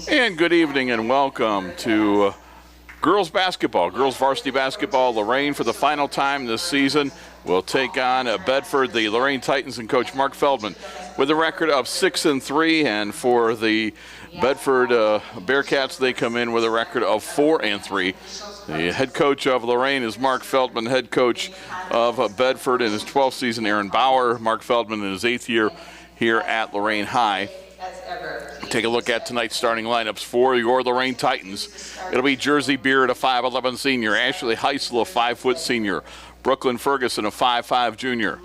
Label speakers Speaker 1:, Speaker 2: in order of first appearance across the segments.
Speaker 1: And good evening and welcome to girls basketball, girls varsity basketball. Lorain for the final time this season will take on Bedford, the Lorain Titans, and Coach Mark Feldman with a record of 6-3. And for the Bedford Bearcats, they come in with a record of 4-3. The head coach of Lorain is Mark Feldman, head coach of Bedford in his 12th season, Aaron Bauer. Mark Feldman in his 8th year here at Lorain High. Take a look at tonight's starting lineups for your Lorain Titans. It'll be Jersey Beard, a 5'11 senior, Ashley Heisel, a 5-foot senior, Brooklyn Ferguson, a 5'5 junior,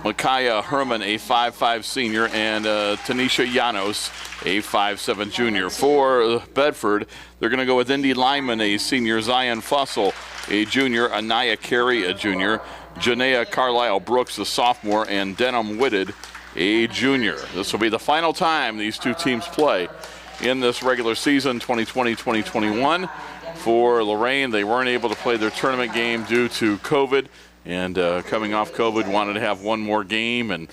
Speaker 1: Micaiah Herman, a 5'5 senior, and Tanisha Llanos, a 5'7 junior. For Bedford, they're going to go with Indy Lyman, a senior, Zion Fussell, a junior, Anaya Carey, a junior, Janaea Carlisle Brooks, a sophomore, and Denham Whitted, a junior. This will be the final time these two teams play in this regular season 2020-2021. For Lorain, they weren't able to play their tournament game due to COVID, and coming off COVID, wanted to have one more game, and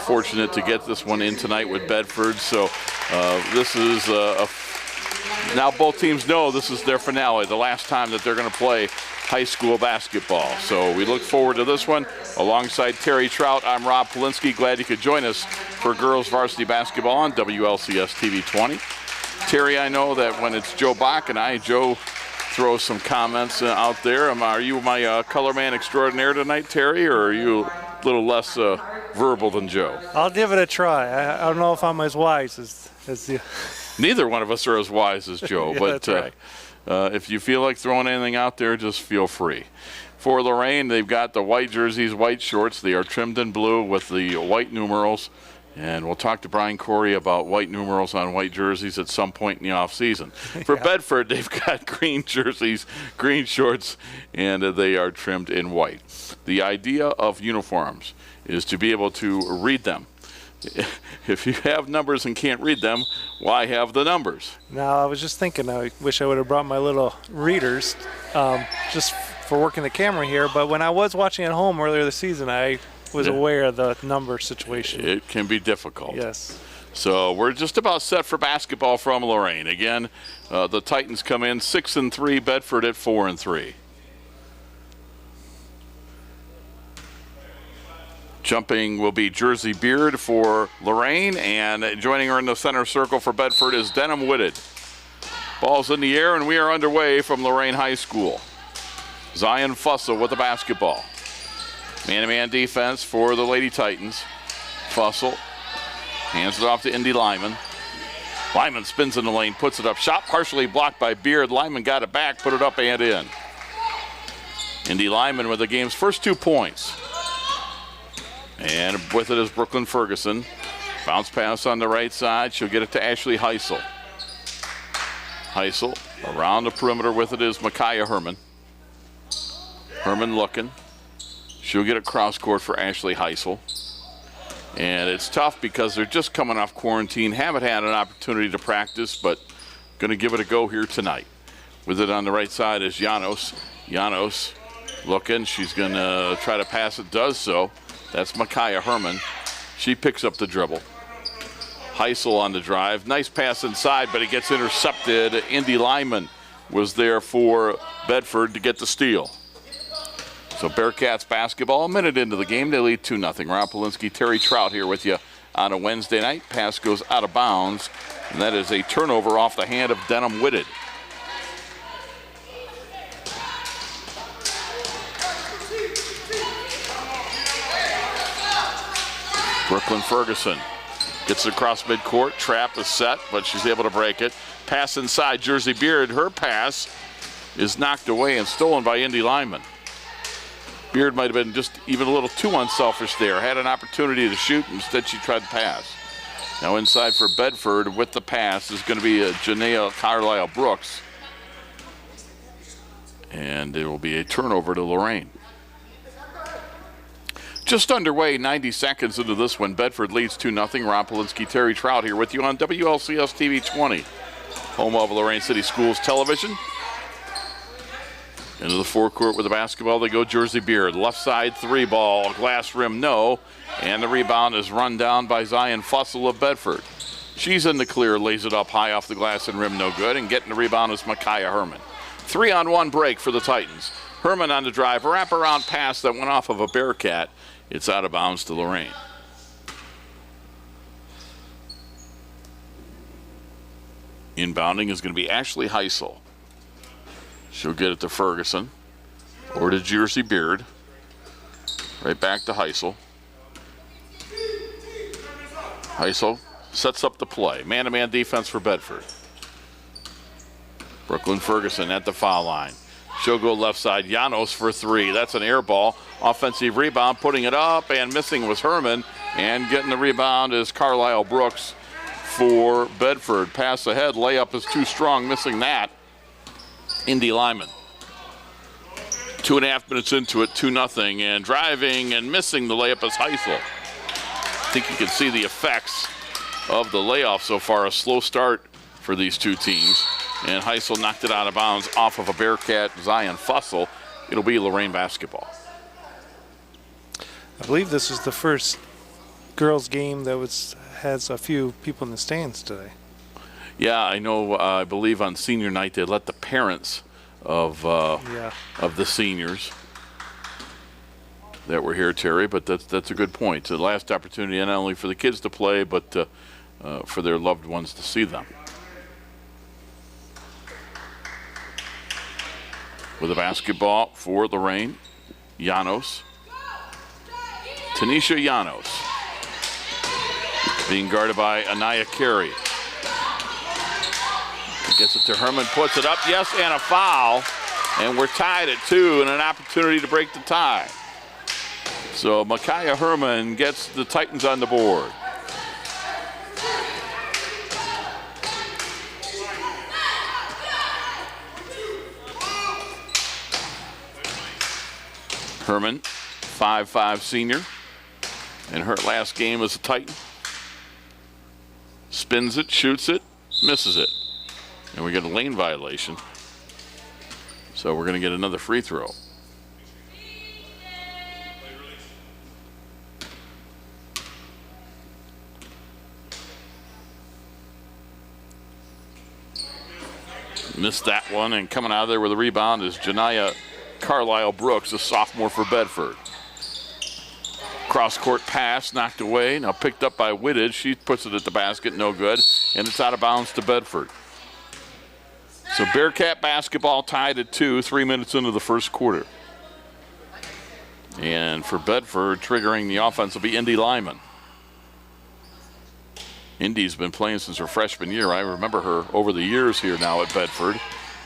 Speaker 1: fortunate to get this one in tonight with Bedford. So this is now both teams know this is their finale, the last time that they're going to play high school basketball. So we look forward to this one. Alongside Terry Trout, I'm Rob Polinsky. Glad you could join us for girls varsity basketball on WLCS TV 20. Terry, I know that when it's Joe Bach and I, Joe throws some comments out there. Are you my color man extraordinaire tonight, Terry, or are you a little less verbal than Joe?
Speaker 2: I'll give it a try. I don't know if I'm as wise as you.
Speaker 1: Neither one of us are as wise as Joe,
Speaker 2: Yeah,
Speaker 1: but
Speaker 2: that's right.
Speaker 1: If you feel like throwing anything out there, just feel free. For Lorain, they've got the white jerseys, white shorts. They are trimmed in blue with the white numerals. And we'll talk to Brian Corey about white numerals on white jerseys at some point in the offseason. For Bedford, they've got green jerseys, green shorts, and they are trimmed in white. The idea of uniforms is to be able to read them. If you have numbers and can't read them, why have the numbers?
Speaker 2: Now, I was just thinking, I wish I would have brought my little readers just for working the camera here. But when I was watching at home earlier this season, I was aware of the number situation.
Speaker 1: It can be difficult.
Speaker 2: Yes.
Speaker 1: So we're just about set for basketball from Lorain. Again, the Titans come in 6-3, Bedford at 4-3. Jumping will be Jersey Beard for Lorain, and joining her in the center circle for Bedford is Denham Whitted. Ball's in the air, and we are underway from Lorain High School. Zion Fussell with the basketball. Man-to-man defense for the Lady Titans. Fussell hands it off to Indy Lyman. Lyman spins in the lane, puts it up. Shot partially blocked by Beard. Lyman got it back, put it up and in. Indy Lyman with the game's first 2 points. And with it is Brooklyn Ferguson. Bounce pass on the right side. She'll get it to Ashley Heisel. Heisel around the perimeter. With it is Micaiah Herman. Herman looking. She'll get it cross court for Ashley Heisel. And it's tough because they're just coming off quarantine. Haven't had an opportunity to practice, but going to give it a go here tonight. With it on the right side is Llanos. Llanos looking. She's going to try to pass it. Does so. That's Micaiah Herman. She picks up the dribble. Heisel on the drive. Nice pass inside, but it gets intercepted. Indy Lyman was there for Bedford to get the steal. So Bearcats basketball, a minute into the game. They lead 2-0. Rob Polinsky, Terry Trout here with you on a Wednesday night. Pass goes out of bounds, and that is a turnover off the hand of Denham Whitted. Brooklyn Ferguson gets it across midcourt. Trap is set, but she's able to break it. Pass inside, Jersey Beard. Her pass is knocked away and stolen by Indy Lyman. Beard might have been just even a little too unselfish there. Had an opportunity to shoot, instead she tried to pass. Now inside for Bedford with the pass is going to be Janaea Carlisle Brooks. And it will be a turnover to Lorain. Just underway, 90 seconds into this one. Bedford leads 2-0. Rob Polinsky, Terry Trout here with you on WLCS TV 20. Home of Lorain City Schools Television. Into the forecourt with the basketball, they go Jersey Beard. Left side three ball, glass rim no. And the rebound is run down by Zion Fussell of Bedford. She's in the clear, lays it up high off the glass and rim, no good. And getting the rebound is Micaiah Herman. 3-on-1 break for the Titans. Herman on the drive, wraparound pass that went off of a Bearcat. It's out of bounds to Lorain. Inbounding is going to be Ashley Heisel. She'll get it to Ferguson or to Jersey Beard. Right back to Heisel. Heisel sets up the play. Man-to-man defense for Bedford. Brooklyn Ferguson at the foul line. She'll go left side. Llanos for three. That's an air ball. Offensive rebound. Putting it up and missing was Herman. And getting the rebound is Carlisle Brooks for Bedford. Pass ahead. Layup is too strong. Missing that. Indy Lyman. 2.5 minutes into it. 2-0. And driving and missing the layup is Heisel. I think you can see the effects of the layoff so far. A slow start for these two teams. And Heisel knocked it out of bounds off of a Bearcat, Zion Fussell. It'll be Lorain basketball.
Speaker 2: I believe this is the first girls' game that has a few people in the stands today.
Speaker 1: Yeah, I know. I believe on senior night they let the parents of the seniors that were here, Terry. But that's a good point. The last opportunity not only for the kids to play, but for their loved ones to see them. With a basketball for Lorain, Llanos. Tanisha Llanos. Being guarded by Anaya Carey. Gets it to Herman, puts it up, yes, and a foul. And we're tied at 2 and an opportunity to break the tie. So Micaiah Herman gets the Titans on the board. Herman, 5'5" senior, in her last game as a Titan. Spins it, shoots it, misses it. And we get a lane violation. So we're going to get another free throw. Missed that one, and coming out of there with a rebound is Janiyah Carlisle Brooks, a sophomore for Bedford. Cross-court pass, knocked away, now picked up by Whitted. She puts it at the basket, no good, and it's out of bounds to Bedford. So Bearcat basketball tied at 2, 3 minutes into the first quarter. And for Bedford, triggering the offense will be Indy Lyman. Indy's been playing since her freshman year. I remember her over the years here now at Bedford.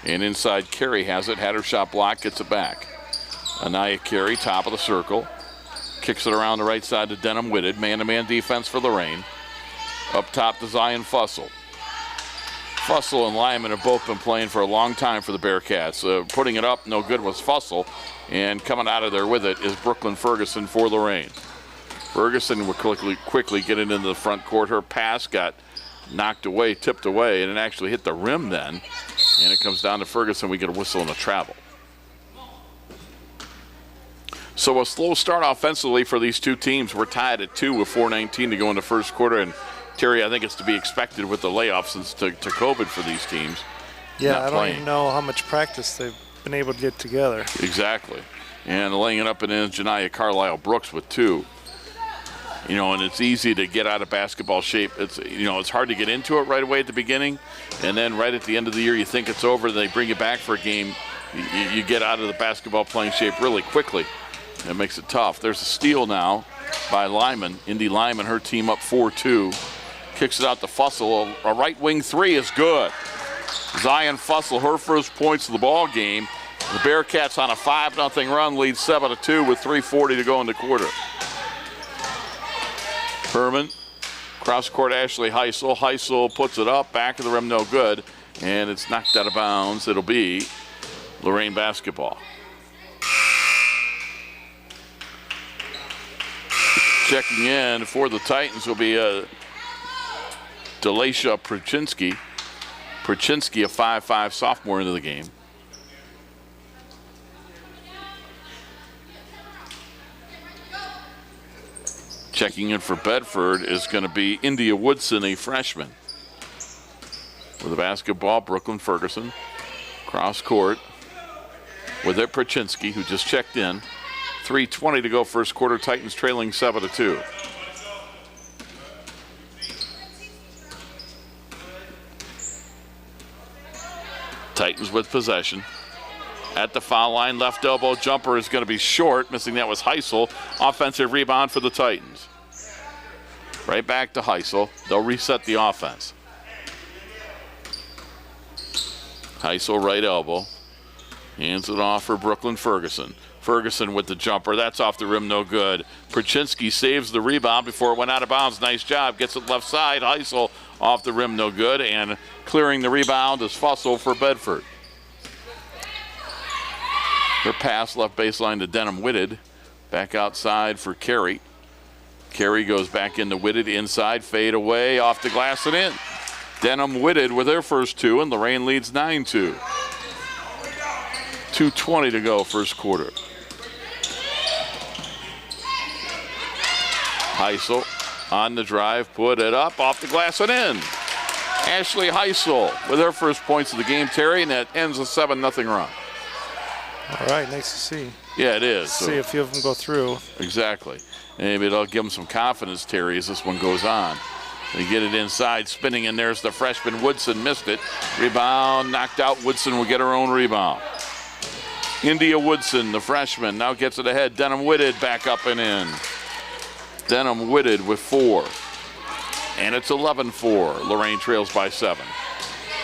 Speaker 1: And inside, Carey has it, had her shot blocked, gets it back. Anaya Carey, top of the circle. Kicks it around the right side to Denham Whitted. Man-to-man defense for Lorain. Up top to Zion Fussell. Fussell and Lyman have both been playing for a long time for the Bearcats. Putting it up, no good was Fussell. And coming out of there with it is Brooklyn Ferguson for Lorain. Ferguson will quickly get it into the front court. Her pass got knocked away, tipped away, and it actually hit the rim then. And it comes down to Ferguson. We get a whistle and a travel. So a slow start offensively for these two teams. We're tied at 2 with 4:19 to go in the first quarter. And Terry, I think it's to be expected with the layoffs since to COVID for these teams.
Speaker 2: Yeah, I don't even know how much practice they've been able to get together.
Speaker 1: Exactly. And laying it up and in Janiyah Carlisle Brooks with 2. You know, and it's easy to get out of basketball shape. It's hard to get into it right away at the beginning. And then right at the end of the year, you think it's over. They bring you back for a game. You get out of the basketball playing shape really quickly. That makes it tough. There's a steal now by Lyman. Indy Lyman, her team up 4-2. Kicks it out to Fussell. A right wing 3 is good. Zion Fussell, her first points of the ball game. The Bearcats on a 5-0 run, lead 7-2 with 3:40 to go in the quarter. Herman, cross-court Ashley Heisel. Heisel puts it up, back of the rim, no good. And it's knocked out of bounds. It'll be Lorain basketball. Checking in for the Titans will be Delasha Prochinsky. Prochinsky, a 5'5" sophomore into the game. Checking in for Bedford is going to be India Woodson, a freshman. With the basketball, Brooklyn Ferguson. Cross court with it, Prachinsky, who just checked in. 3:20 to go first quarter. Titans trailing 7-2. Titans with possession. At the foul line, left elbow jumper is going to be short. Missing that was Heisel. Offensive rebound for the Titans. Right back to Heisel. They'll reset the offense. Heisel right elbow. Hands it off for Brooklyn Ferguson. Ferguson with the jumper. That's off the rim, no good. Prachinsky saves the rebound before it went out of bounds. Nice job. Gets it left side. Heisel off the rim, no good. And clearing the rebound is Fussell for Bedford. Her pass left baseline to Denham Whitted. Back outside for Carey. Carey goes back into Whitted inside. Fade away. Off the glass and in. Denham Whitted with their first two, and Lorain leads 9-2. 2:20 to go first quarter. Heisel on the drive, put it up, off the glass and in. Ashley Heisel with her first points of the game, Terry, and that ends a 7-0 run.
Speaker 2: All right, nice to see.
Speaker 1: Yeah, it is.
Speaker 2: See a few of them go through.
Speaker 1: Exactly. Maybe it'll give them some confidence, Terry, as this one goes on. They get it inside, spinning, and there's the freshman Woodson, missed it. Rebound, knocked out. Woodson will get her own rebound. India Woodson, the freshman, now gets it ahead. Denham Whitted back up and in. Denham Whitted with 4. And it's 11-4. Lorain trails by 7.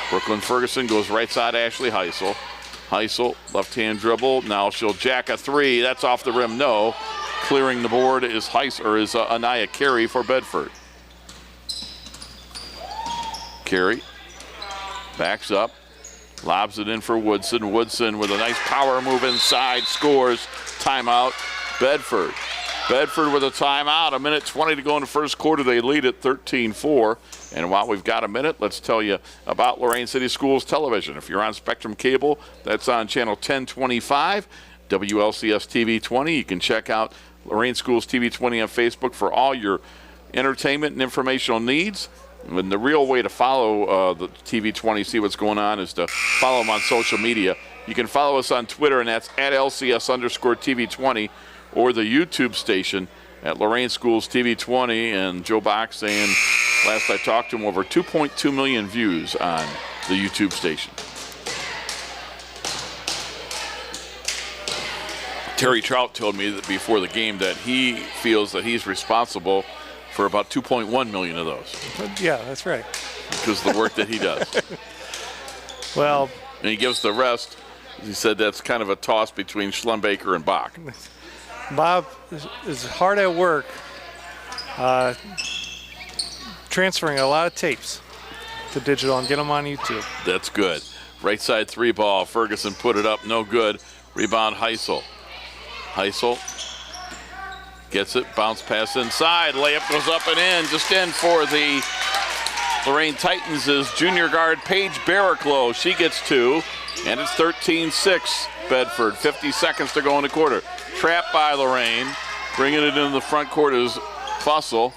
Speaker 1: Brooklyn Ferguson goes right side, Ashley Heisel. Heisel, left-hand dribble. Now she'll jack a 3. That's off the rim, no. Clearing the board is Anaya Carey for Bedford. Carey backs up, lobs it in for Woodson. Woodson with a nice power move inside, scores. Timeout, Bedford. Bedford with a timeout. 1:20 to go in the first quarter. They lead at 13-4. And while we've got a minute, let's tell you about Lorain City Schools Television. If you're on Spectrum Cable, that's on channel 1025, WLCS TV 20. You can check out Lorain Schools TV 20 on Facebook for all your entertainment and informational needs. And the real way to follow the TV 20, see what's going on, is to follow them on social media. You can follow us on Twitter, and that's at LCS_TV 20, or the YouTube station at Lorain Schools TV 20. And Joe Bach saying, last I talked to him, over 2.2 million views on the YouTube station. Terry Trout told me that before the game that he feels that he's responsible for about 2.1 million of those.
Speaker 2: Yeah, that's right.
Speaker 1: Because of the work that he does.
Speaker 2: Well,
Speaker 1: and he gives the rest. He said that's kind of a toss between Schlumbaker and Bach.
Speaker 2: Bob is hard at work transferring a lot of tapes to digital and get them on YouTube.
Speaker 1: That's good. Right side 3 ball. Ferguson put it up, no good. Rebound Heisel. Heisel gets it, bounce pass inside, layup goes up and in, just in for the Lorain Titans is junior guard Paige Barraclough. She gets 2, and it's 13-6 Bedford. 50 seconds to go in the quarter. Trapped by Lorain. Bringing it into the front court is Fussell.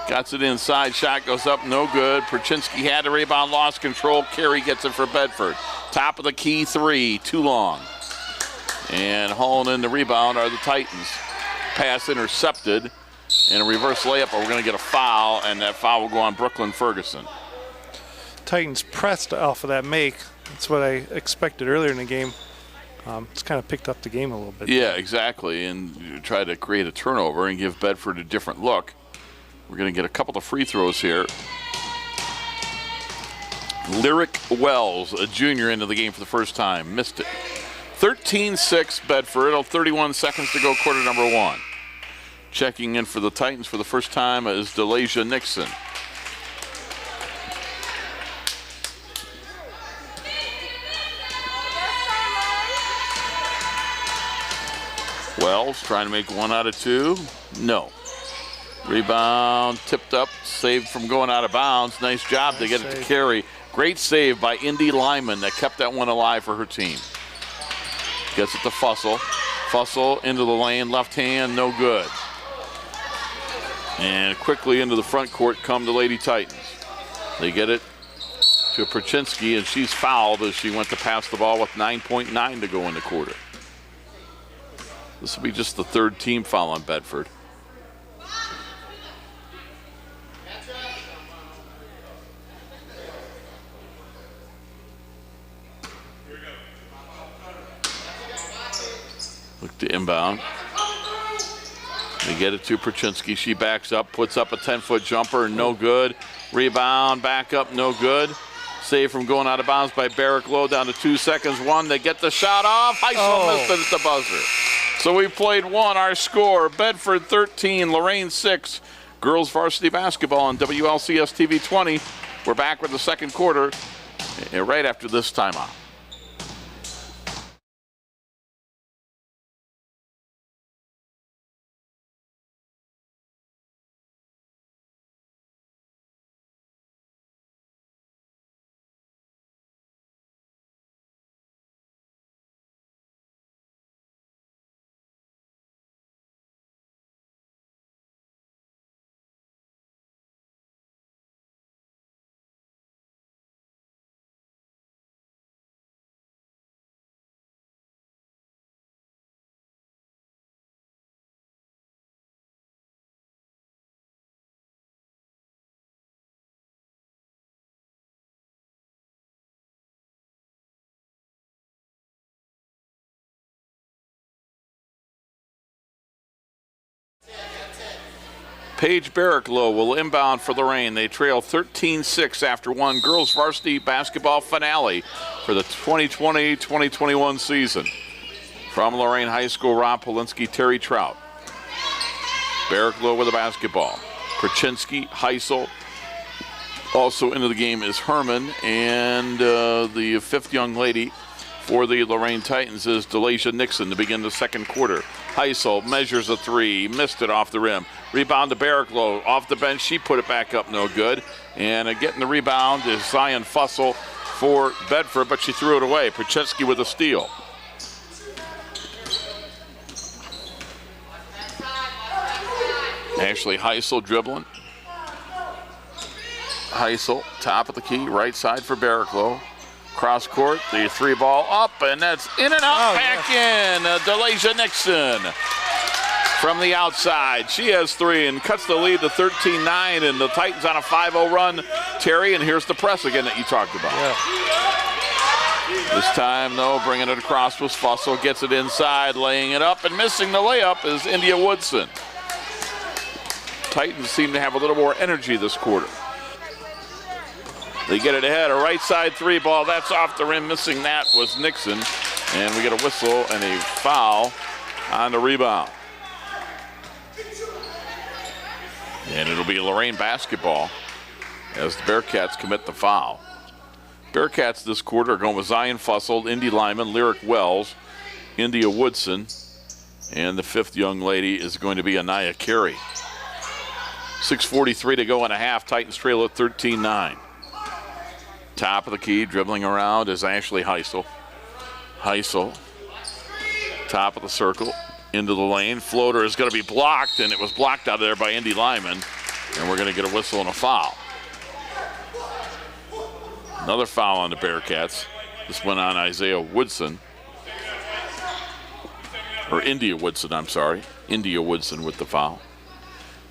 Speaker 1: Got it inside, shot goes up, no good. Prachinsky had a rebound, lost control. Carey gets it for Bedford. Top of the key 3, too long. And hauling in the rebound are the Titans. Pass intercepted, and a reverse layup, but we're going to get a foul, and that foul will go on Brooklyn Ferguson.
Speaker 2: Titans pressed off of that make. That's what I expected earlier in the game. It's kind of picked up the game a little bit.
Speaker 1: Yeah, exactly, and you try to create a turnover and give Bedford a different look. We're going to get a couple of free throws here. Lyric Wells, a junior, into the game for the first time. Missed it. 13-6 Bedford. 31 seconds to go, quarter number 1. Checking in for the Titans for the first time is Delasia Nixon. Wells trying to make 1 out of 2. No. Rebound, tipped up, saved from going out of bounds. Nice job to get it to Carey. Great save by Indy Lyman that kept that one alive for her team. Gets it to Fussell. Fussell into the lane, left hand, no good. And quickly into the front court come the Lady Titans. They get it to Perchinsky, and she's fouled as she went to pass the ball with 9.9 to go in the quarter. This will be just the third team foul on Bedford. Look to inbound. They get it to Perchinsky. She backs up, puts up a 10-foot jumper, no good. Rebound, back up, no good. Save from going out of bounds by Barrick Low, down to 2 seconds. One, they get the shot off. Heisel missed it at the buzzer. So we played one. Our score, Bedford 13, Lorain 6. Girls varsity basketball on WLCS TV 20. We're back with the second quarter right after this timeout. Paige Barricklow will inbound for Lorain. They trail 13-6 after one girls varsity basketball finale for the 2020-2021 season. From Lorain High School, Rob Polinsky, Terry Trout. Barricklow with the basketball. Perchinsky, Heisel. Also into the game is Herman, and the fifth young lady for the Lorain Titans is Delasha Nixon to begin the second quarter. Heisel measures a three, missed it off the rim. Rebound to Barricklow, off the bench, she put it back up, no good. And getting the rebound is Zion Fussell for Bedford, but she threw it away. Perchinsky with a steal. Ashley Heisel dribbling. Heisel, top of the key, right side for Barricklow. Cross court, the three ball up, and that's in and out, back in. Delasha Nixon from the outside. She has three and cuts the lead to 13-9, and the Titans on a 5-0 run, Terry, and here's the press again that you talked about. Yeah. This time, though, bringing it across was Fussell, gets it inside, laying it up, and missing the layup is India Woodson. Titans seem to have a little more energy this quarter. They get it ahead, a right side three ball, that's off the rim, missing that was Nixon. And we get a whistle and a foul on the rebound. And it'll be Lorain basketball as the Bearcats commit the foul. Bearcats this quarter are going with Zion Fussell, Indy Lyman, Lyric Wells, India Woodson, and the fifth young lady is going to be Anaya Carey. 6:43 to go in a half, Titans trail at 13-9. Top of the key, dribbling around is Ashley Heisel. Heisel, top of the circle, into the lane. Floater is going to be blocked, and it was blocked out of there by Indy Lyman. And we're going to get a whistle and a foul. Another foul on the Bearcats. This went on Isaiah Woodson. Or India Woodson, I'm sorry. India Woodson with the foul.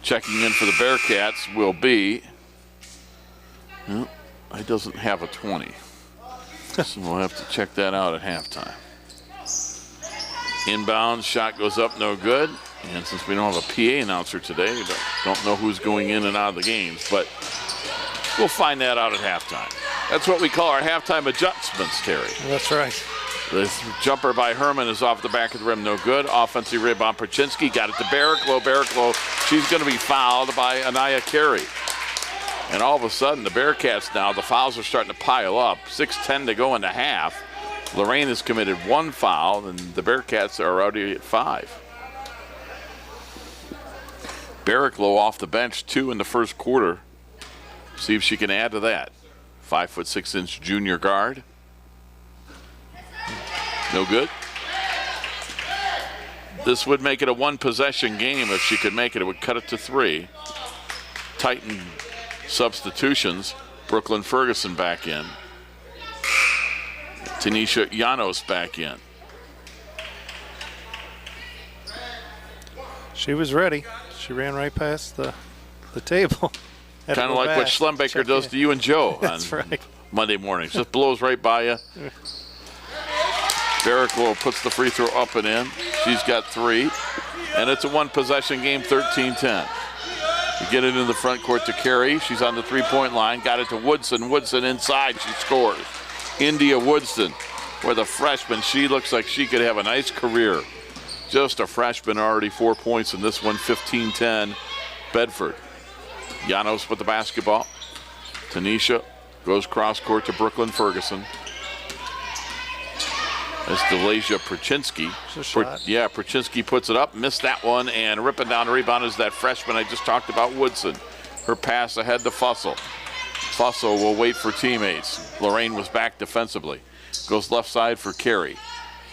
Speaker 1: Checking in for the Bearcats will be... Well, he doesn't have a 20. So we'll have to check that out at halftime. Inbound, shot goes up, no good. And since we don't have a PA announcer today, we don't know who's going in and out of the games, but we'll find that out at halftime. That's what we call our halftime adjustments, Terry.
Speaker 2: That's right.
Speaker 1: This jumper by Herman is off the back of the rim, no good. Offensive rebound, Perchinsky got it to Barricklow. Barricklow, she's going to be fouled by Anaya Carey. And all of a sudden, the Bearcats now, the fouls are starting to pile up. 6:10 to go in the half. Lorain has committed one foul, and the Bearcats are already at 5. Barricklow off the bench, 2 in the first quarter. See if she can add to that. 5'6" junior guard. No good. This would make it a one-possession game if she could make it. It would cut it to 3. Titan substitutions. Brooklyn Ferguson back in. Tanisha Llanos back in.
Speaker 2: She was ready. She ran right past the table.
Speaker 1: Kind of like what Schlembacher does to you and Joe on Monday mornings. Just blows right by you. Barricklow puts the free throw up and in. She's got 3. And it's a one-possession game, 13-10. We get it in the front court to Carey. She's on the three-point line. Got it to Woodson. Woodson inside. She scores. India Woodson with a freshman. She looks like she could have a nice career. Just a freshman, already 4 points in this one, 15-10 Bedford. Llanos with the basketball. Tanisha goes cross-court to Brooklyn Ferguson. That's Delasia Perchinsky. Perchinsky puts it up, missed that one, and ripping down the rebound is that freshman I just talked about, Woodson. Her pass ahead to Fussell. Fussell will wait for teammates. Lorain was back defensively. Goes left side for Carey.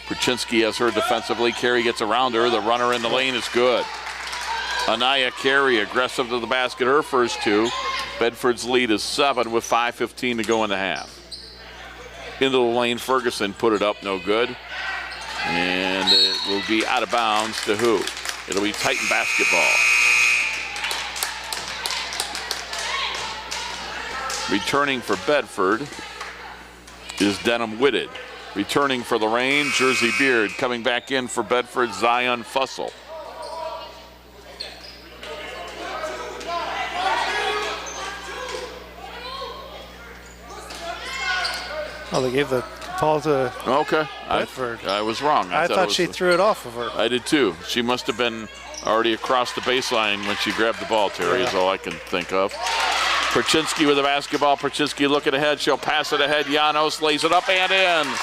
Speaker 1: Perchinsky has her defensively. Carey gets around her. The runner in the lane is good. Anaya Carey aggressive to the basket, her first 2. Bedford's lead is 7 with 5:15 to go in the half. Into the lane, Ferguson put it up, no good. And it will be out of bounds to who? It'll be Titan basketball. Returning for Bedford is Denham Whitted. Returning for Lorain, Jersey Beard. Coming back in for Bedford, Zion Fussell.
Speaker 2: Oh, they gave the ball to
Speaker 1: Bedford. I was wrong.
Speaker 2: I thought she threw it off of her.
Speaker 1: I did too. She must have been already across the baseline when she grabbed the ball, Terry, is all I can think of. Perchinsky with the basketball. Perchinsky looking ahead. She'll pass it ahead. Llanos lays it up and in.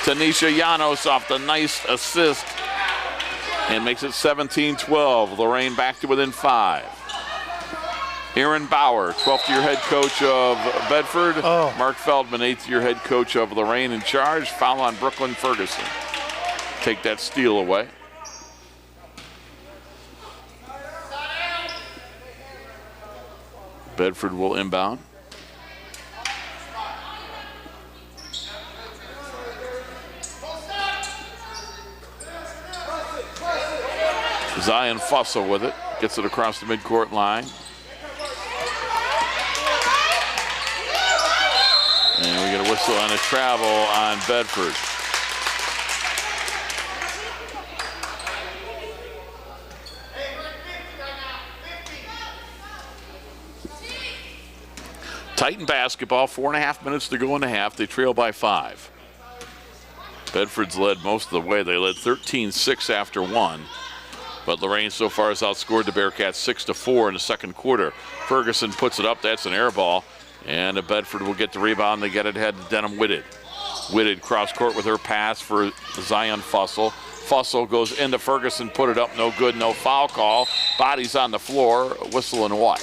Speaker 1: Tanisha Llanos off the nice assist and makes it 17-12. Lorain back to within 5. Aaron Bauer, 12th-year head coach of Bedford. Mark Feldman, 8th-year head coach of Lorain in charge. Foul on Brooklyn Ferguson. Take that steal away. Bedford will inbound. Zion Fussell with it. Gets it across the midcourt line. And we get a whistle on a travel on Bedford. Titan basketball, 4.5 minutes to go in the half. They trail by 5. Bedford's led most of the way. They led 13-6 after 1. But Lorain so far has outscored the Bearcats 6-4 in the second quarter. Ferguson puts it up. That's an air ball. And Bedford will get the rebound. They get it ahead to Denham Whitted. Whitted cross court with her pass for Zion Fussell. Fussell goes into Ferguson, put it up, no good, no foul call. Bodies on the floor, whistle and what?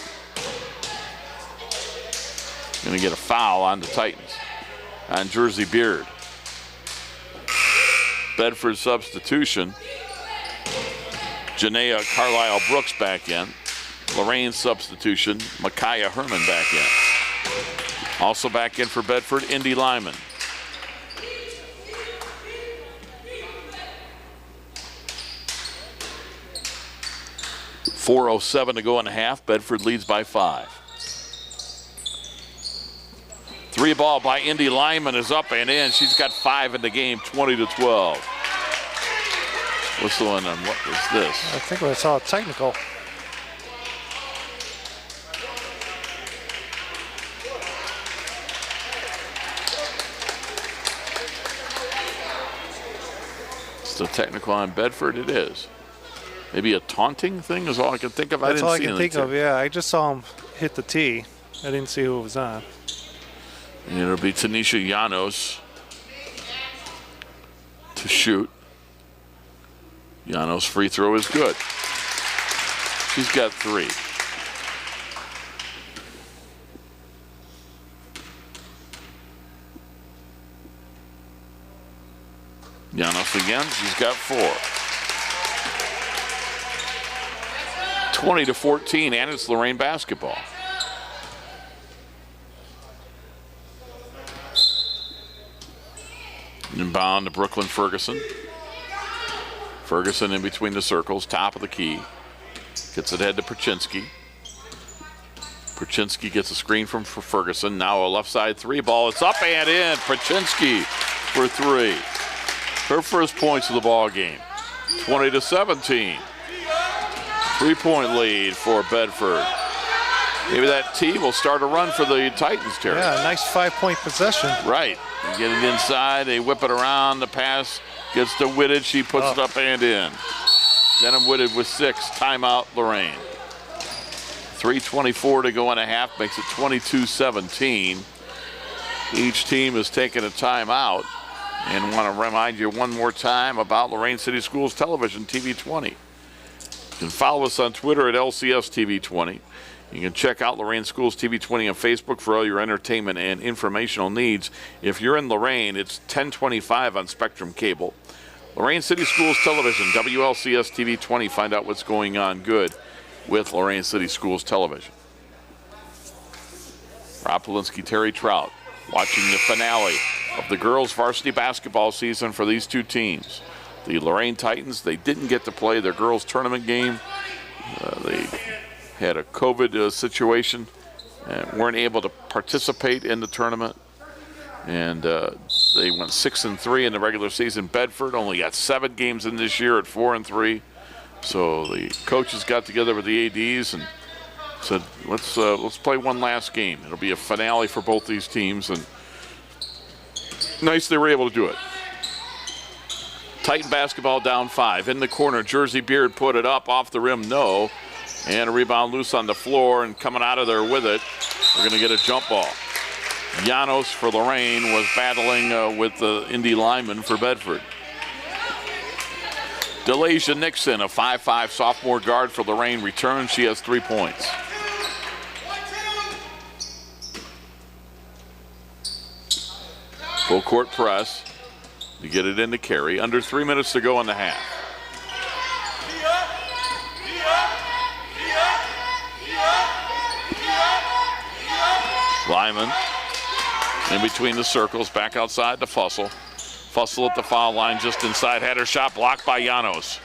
Speaker 1: Gonna get a foul on the Titans, on Jersey Beard. Bedford substitution. Janaea Carlisle Brooks back in. Lorain substitution, Micaiah Herman back in. Also back in for Bedford, Indy Lyman. .407 to go in the half. Bedford leads by 5. 3 ball by Indy Lyman is up and in. She's got 5 in the game, 20-12. Whistling on what was this?
Speaker 2: I think I saw a technical.
Speaker 1: The technical on Bedford, it is. Maybe a taunting thing is all I can think of.
Speaker 2: That's all I can think of, yeah. I just saw him hit the tee. I didn't see who it was on.
Speaker 1: And it'll be Tanisha Llanos to shoot. Llanos' free throw is good. She's got 3. Llanos again, she's got 4. 20-14, and it's Lorain basketball. Inbound to Brooklyn Ferguson. Ferguson in between the circles, top of the key. Gets it ahead to Perchinsky. Perchinsky gets a screen from Ferguson. Now a left side three ball. It's up and in. Perchinsky for three. Her first points of the ball game. 20-17. 3-point lead for Bedford. Maybe that tee will start a run for the Titans, Terry.
Speaker 2: Yeah, nice 5-point possession.
Speaker 1: Right. You get it inside. They whip it around. The pass gets to Whitted. She puts it up and in. Denham Whitted with 6. Timeout, Lorain. 3:24 to go in a half. Makes it 22-17. Each team is taking a timeout. And want to remind you one more time about Lorain City Schools Television, TV 20. You can follow us on Twitter at LCS TV 20. You can check out Lorain Schools TV 20 on Facebook for all your entertainment and informational needs. If you're in Lorain, it's 1025 on Spectrum Cable. Lorain City Schools Television, WLCS TV 20. Find out what's going on good with Lorain City Schools Television. Rob Polinsky, Terry Trout, watching the finale of the girls' varsity basketball season for these two teams. The Lorain Titans, they didn't get to play their girls' tournament game. They had a COVID situation and weren't able to participate in the tournament. And they went 6-3 in the regular season. Bedford only got 7 games in this year at 4-3. So the coaches got together with the ADs and said, let's play one last game. It'll be a finale for both these teams, and nice they were able to do it. Titan basketball down 5. In the corner, Jersey Beard put it up, off the rim, no. And a rebound loose on the floor, and coming out of there with it, we're going to get a jump ball. Janos for Lorain was battling with the Indy lineman for Bedford. Delasia Nixon, a 5'5" sophomore guard for Lorain, returns. She has 3 points. Full court press to get it into Carey. Under 3 minutes to go in the half. Lyman in between the circles, back outside to Fussell. Fussell at the foul line just inside, had her shot blocked by Janos.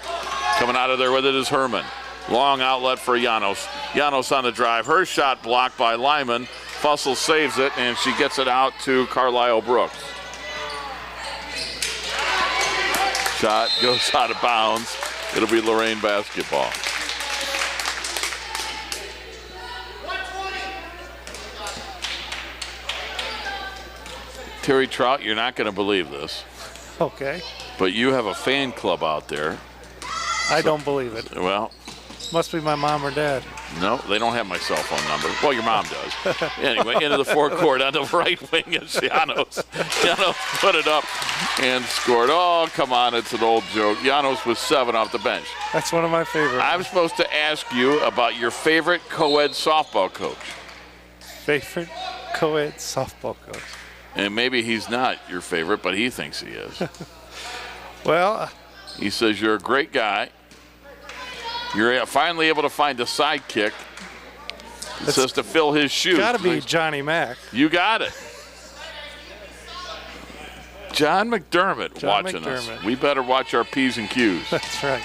Speaker 1: Coming out of there with it is Herman. Long outlet for Janos. Janos on the drive, her shot blocked by Lyman. Fussell saves it, and she gets it out to Carlisle Brooks. Shot goes out of bounds. It'll be Lorain basketball. Terry Trout, you're not going to believe this.
Speaker 2: Okay.
Speaker 1: But you have a fan club out there.
Speaker 2: I don't believe it.
Speaker 1: Well.
Speaker 2: Must be my mom or dad.
Speaker 1: No, they don't have my cell phone number. Well, your mom does. Anyway, into the forecourt on the right wing is Janos. Janos put it up and scored. Oh, come on, it's an old joke. Janos was 7 off the bench.
Speaker 2: That's one of my favorites.
Speaker 1: I'm supposed to ask you about your favorite co-ed softball coach.
Speaker 2: Favorite co-ed softball coach?
Speaker 1: And maybe he's not your favorite, but he thinks he is.
Speaker 2: Well,
Speaker 1: he says you're a great guy. You're finally able to find a sidekick. It says to fill his shoes.
Speaker 2: Got to be Johnny Mack.
Speaker 1: You got it. John McDermott watching us. We better watch our P's and Q's.
Speaker 2: That's right.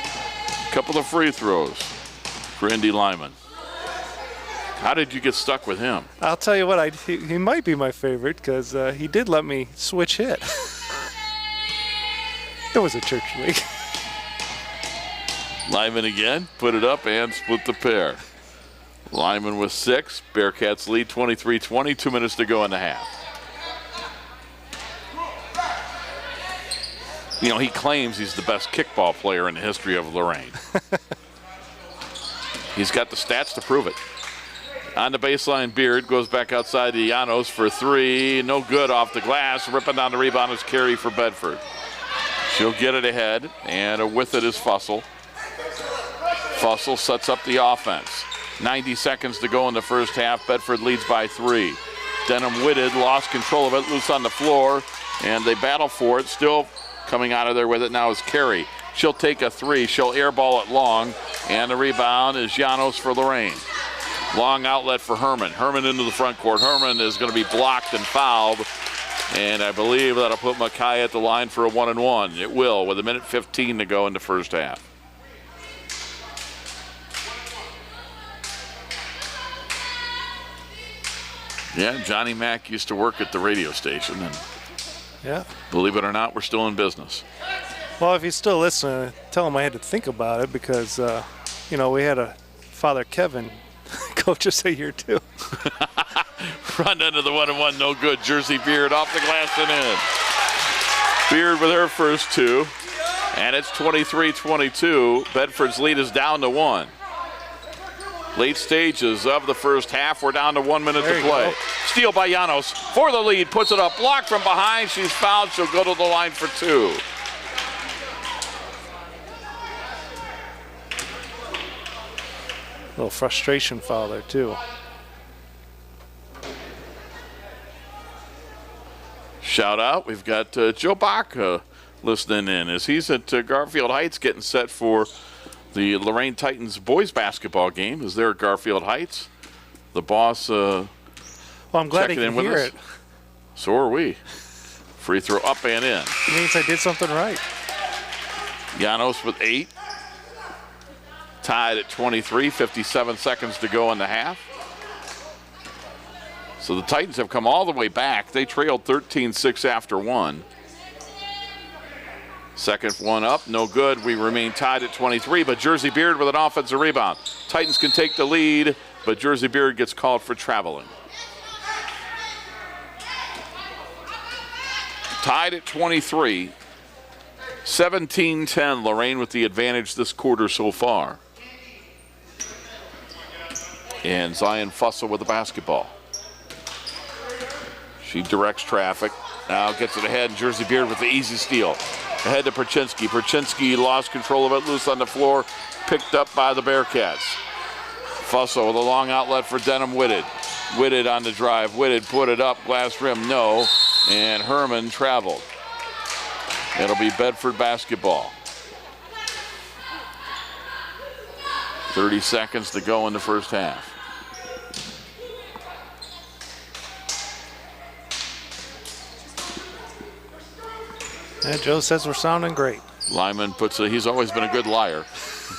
Speaker 1: Couple of free throws for Indy Lyman. How did you get stuck with him?
Speaker 2: I'll tell you what, he might be my favorite because he did let me switch hit. It was a church league.
Speaker 1: Lyman again, put it up and split the pair. Lyman with 6. Bearcats lead 23-20, 2 minutes to go in the half. You know, he claims he's the best kickball player in the history of Lorain. He's got the stats to prove it. On the baseline, Beard goes back outside to Janos for 3. No good off the glass. Ripping down the rebound is Carey for Bedford. She'll get it ahead, and with it is Fussell. Fussell sets up the offense. 90 seconds to go in the first half. Bedford leads by 3. Denham Whitted lost control of it, loose on the floor, and they battle for it. Still coming out of there with it now is Carey. She'll take a 3. She'll airball it long. And the rebound is Janos for Lorain. Long outlet for Herman. Herman into the front court. Herman is going to be blocked and fouled. And I believe that'll put Mackay at the line for a 1-and-1. It will, with 1:15 to go in the first half. Yeah, Johnny Mack used to work at the radio station, and
Speaker 2: yeah,
Speaker 1: believe it or not, we're still in business.
Speaker 2: Well, if he's still listening, tell him I had to think about it because, we had a Father Kevin coach us a year too.
Speaker 1: Run into the 1-and-1, no good. Jersey Beard off the glass and in. Beard with her first two, and it's 23-22. Bedford's lead is down to 1. Late stages of the first half. We're down to 1 minute to play.
Speaker 2: Go.
Speaker 1: Steal by Janos for the lead. Puts it up. Blocked from behind. She's fouled. She'll go to the line for 2.
Speaker 2: Little frustration foul there, too.
Speaker 1: Shout out. We've got Joe Bach listening in as he's at Garfield Heights getting set for the Lorain Titans boys basketball game. Is there at Garfield Heights? The boss
Speaker 2: well, I'm glad he can hear it.
Speaker 1: So are we. Free throw up and in.
Speaker 2: It means I did something right.
Speaker 1: Janos with 8. Tied at 23, 57 seconds to go in the half. So the Titans have come all the way back. They trailed 13-6 after 1. Second one up, no good. We remain tied at 23, but Jersey Beard with an offensive rebound. Titans can take the lead, but Jersey Beard gets called for traveling. Tied at 23, 17-10, Lorain with the advantage this quarter so far. And Zion Fussell with the basketball. She directs traffic. Now gets it ahead, and Jersey Beard with the easy steal. Ahead to Perchinsky. Perchinsky lost control of it, loose on the floor, picked up by the Bearcats. Fussell with a long outlet for Denham Whitted. Whitted on the drive. Whitted put it up, glass rim, no. And Herman traveled. It'll be Bedford basketball. 30 seconds to go in the first half.
Speaker 2: Yeah, Joe says we're sounding great.
Speaker 1: Lyman he's always been a good liar.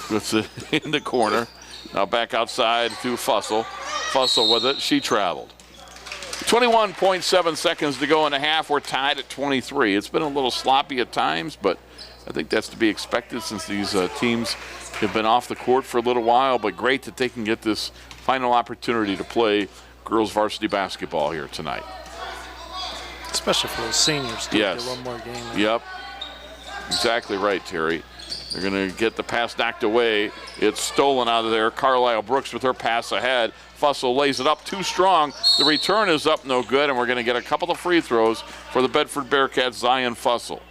Speaker 1: Puts it in the corner. Now back outside to Fussell. Fussell with it, she traveled. 21.7 seconds to go in the half. We're tied at 23. It's been a little sloppy at times, but I think that's to be expected since these teams have been off the court for a little while, but great that they can get this final opportunity to play girls varsity basketball here tonight.
Speaker 2: Especially for those seniors to
Speaker 1: yes.
Speaker 2: get one more game.
Speaker 1: Yep. Exactly right, Terry. They're going to get the pass knocked away. It's stolen out of there. Carlisle Brooks with her pass ahead. Fussell lays it up too strong. The return is up no good, and we're going to get a couple of free throws for the Bedford Bearcats, Zion Fussell.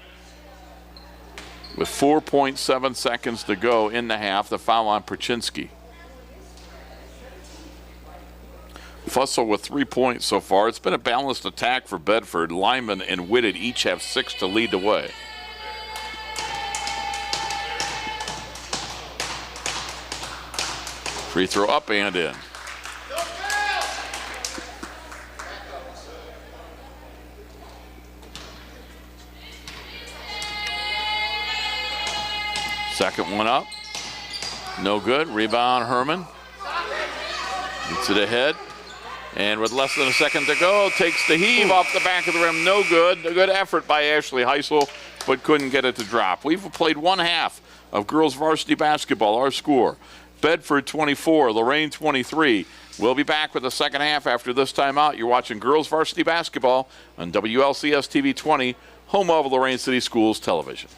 Speaker 1: With 4.7 seconds to go in the half, the foul on Perchinsky. Fussell with 3 points so far. It's been a balanced attack for Bedford. Lyman and Whitted each have 6 to lead the way. Free throw up and in. Second one up. No good. Rebound Herman. Gets it ahead. And with less than a second to go, takes the heave off the back of the rim. No good. A good effort by Ashley Heisel, but couldn't get it to drop. We've played one half of girls varsity basketball. Our score, Bedford 24, Lorain 23. We'll be back with the second half after this timeout. You're watching girls varsity basketball on WLCS TV 20, home of Lorain City Schools Television.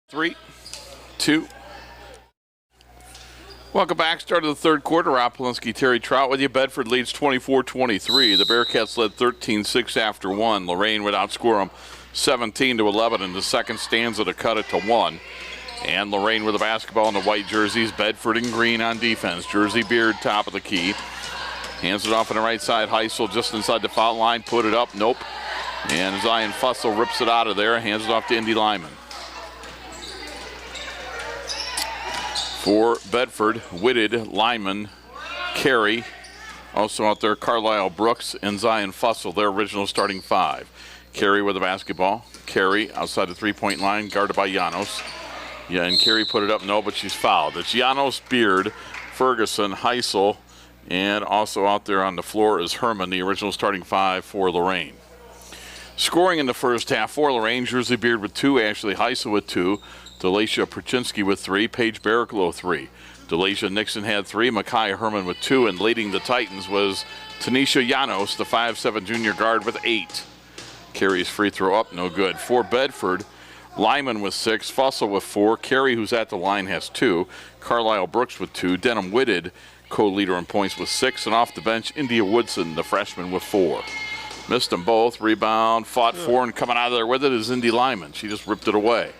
Speaker 1: 3, 2. Welcome back. Start of the third quarter. Rob Polinsky, Terry Trout with you. Bedford leads 24-23. The Bearcats led 13-6 after 1. Lorain would outscore them 17-11 in the second stanza to cut it to 1. And Lorain with the basketball in the white jerseys. Bedford in green on defense. Jersey Beard top of the key. Hands it off on the right side. Heisel just inside the foul line. Put it up. Nope. And Zion Fussell rips it out of there. Hands it off to Indy Lyman. For Bedford, Whitted, Lyman, Carey. Also out there, Carlisle Brooks and Zion Fussell, their original starting 5. Carey with the basketball. Carey outside the three-point line, guarded by Janos. Yeah, and Carey put it up. No, but she's fouled. It's Janos, Beard, Ferguson, Heisel, and also out there on the floor is Herman, the original starting 5 for Lorain. Scoring in the first half for Lorain, Jersey Beard with 2, Ashley Heisel with 2. Delasha Perchinsky with 3, Paige Barricklow 3. Delasha Nixon had 3, Makai Herman with 2, and leading the Titans was Tanisha Janos, the 5'7" junior guard with 8. Carey's free throw up, no good. For Bedford, Lyman with 6, Fussell with 4, Carey, who's at the line, has 2, Carlisle Brooks with 2, Denham Whitted, co-leader in points with 6, and off the bench, India Woodson, the freshman, with 4. Missed them both, rebound, fought for, and coming out of there with it is Indy Lyman. She just ripped it away.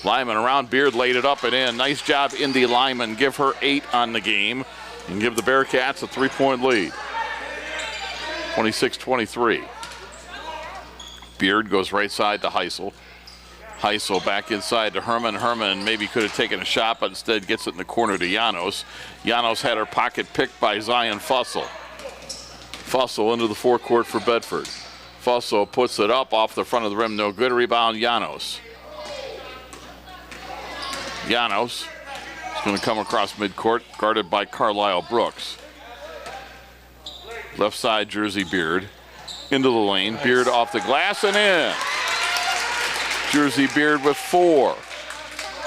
Speaker 1: Lyman around Beard, laid it up and in. Nice job, Indy Lyman. Give her 8 on the game and give the Bearcats a 3-point lead. 26-23. Beard goes right side to Heisel. Heisel back inside to Herman. Herman maybe could have taken a shot, but instead gets it in the corner to Janos. Janos had her pocket picked by Zion Fussell. Fussell into the forecourt for Bedford. Fussell puts it up off the front of the rim. No good. Rebound, Janos. Janos is going to come across midcourt, guarded by Carlisle Brooks. Left side, Jersey Beard. Into the lane. Beard off the glass and in. Jersey Beard with 4.